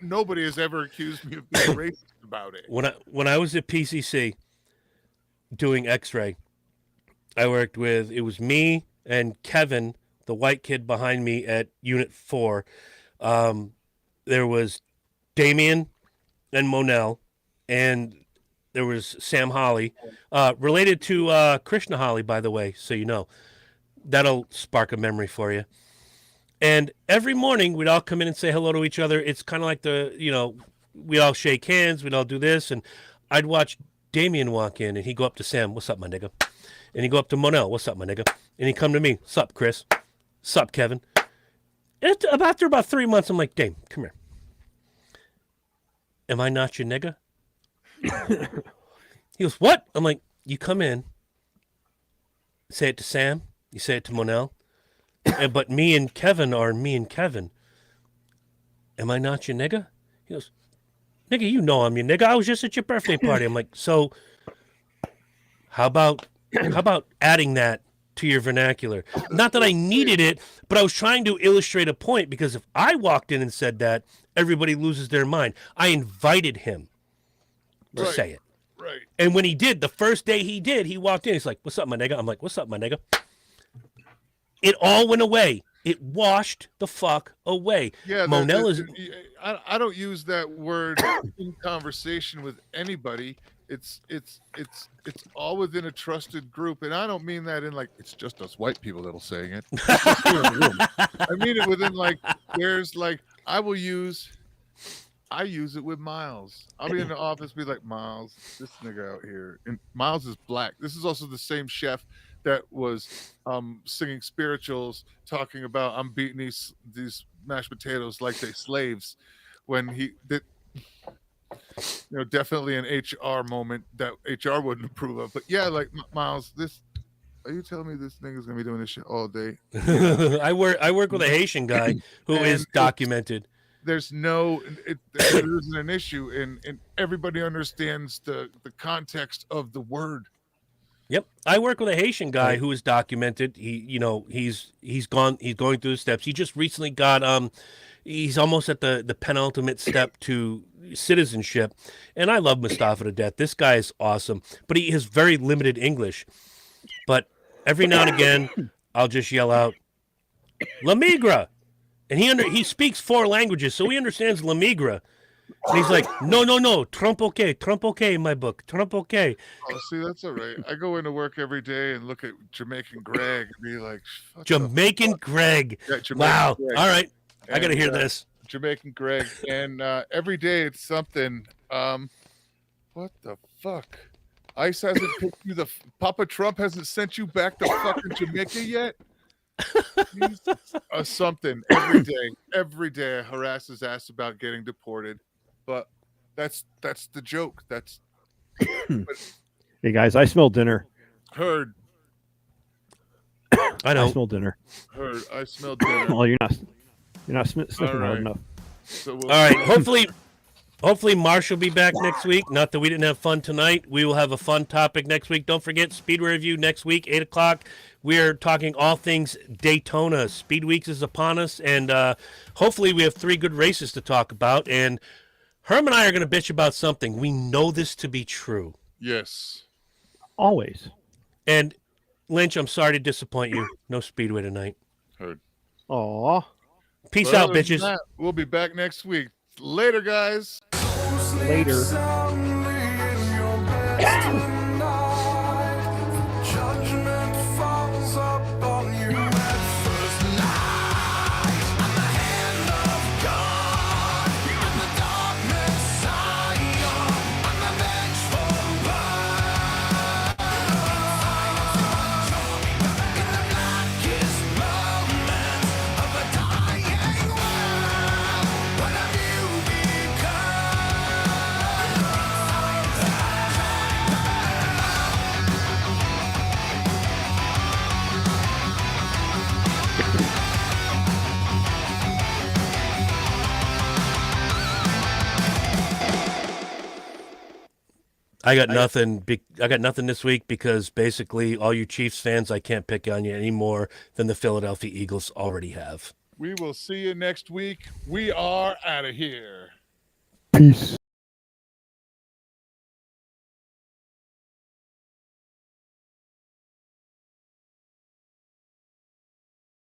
nobody has ever accused me of being racist about it. When I was at PCC doing X-ray, I worked with, it was me and Kevin, the white kid behind me at Unit 4. There was Damien and Monel, and there was Sam Holly, related to Krishna Holly, by the way, so you know. That'll spark a memory for you. And every morning we'd all come in and say hello to each other. It's kind of like we'd all shake hands, we'd all do this, and I'd watch Damien walk in, and he'd go up to Sam, "What's up, my nigga?" And he'd go up to Monel, "What's up, my nigga?" And he'd come to me, "Sup, Chris? Sup, Kevin?" And after about 3 months, I'm like, "Dame, come here. Am I not your nigga?" He goes, "What?" I'm like, "You come in, say it to Sam, you say it to Monel, but me and Kevin are me and Kevin. Am I not your nigga?" He goes, "Nigga, you know I'm your nigga. I was just at your birthday party." I'm like, "So how about adding that to your vernacular?" Not that I needed it, but I was trying to illustrate a point, because if I walked in and said that, everybody loses their mind. I invited him to say it. Right. And when he did, the first day he walked in, he's like, "What's up, my nigga?" I'm like, "What's up, my nigga?" It all went away. It washed the fuck away. Yeah, Monel is I don't use that word in conversation with anybody. It's all within a trusted group, and I don't mean that in like it's just us white people that'll saying it. I mean it within like there's like I use it with Miles. I'll be in the office, be like, Miles, this nigga out here, and Miles is black. This is also the same chef that was singing spirituals, talking about I'm beating these mashed potatoes like they slaves. When he did, definitely an HR moment that HR wouldn't approve of. But yeah, like Miles, this. Are you telling me this nigga's gonna be doing this shit all day? I work with a Haitian guy who is documented. There's no there isn't an issue, and everybody understands the context of the word. Yep, I work with a Haitian guy who is documented. He's going through the steps. He just recently got he's almost at the penultimate step to citizenship, and I love Mustafa to death. This guy is awesome, but he has very limited English. But every now and again, I'll just yell out, "La Migra," and he speaks 4 languages, so he understands La Migra. And he's like, no, Trump okay, my book, Trump okay. Oh, see, that's all right. I go into work every day and look at Jamaican Greg and be like, Jamaican Greg. Yeah, Jamaican wow. Greg. All right. And, I got to hear this. Jamaican Greg. And every day it's something. What the fuck? ICE hasn't picked you Papa Trump hasn't sent you back to fucking Jamaica yet? Something every day I harass his ass about getting deported. But that's the joke. That's Hey guys, I smell dinner. heard. I know. I smell dinner. Heard. I smell dinner. Well, you're not sniffing All right. hard enough. So All right. Hopefully Marsh will be back next week. Not that we didn't have fun tonight. We will have a fun topic next week. Don't forget Speedway Review next week, 8 o'clock. We're talking all things Daytona. Speed Weeks is upon us, and hopefully we have 3 good races to talk about. And Herm and I are going to bitch about something. We know this to be true. Yes. Always. And Lynch, I'm sorry to disappoint you. No Speedway tonight. Heard. Aw. Peace Well, out, other than bitches. that, we'll be back next week. Later, guys. Later. I got nothing. I got nothing this week because basically all you Chiefs fans, I can't pick on you any more than the Philadelphia Eagles already have. We will see you next week. We are out of here. Peace.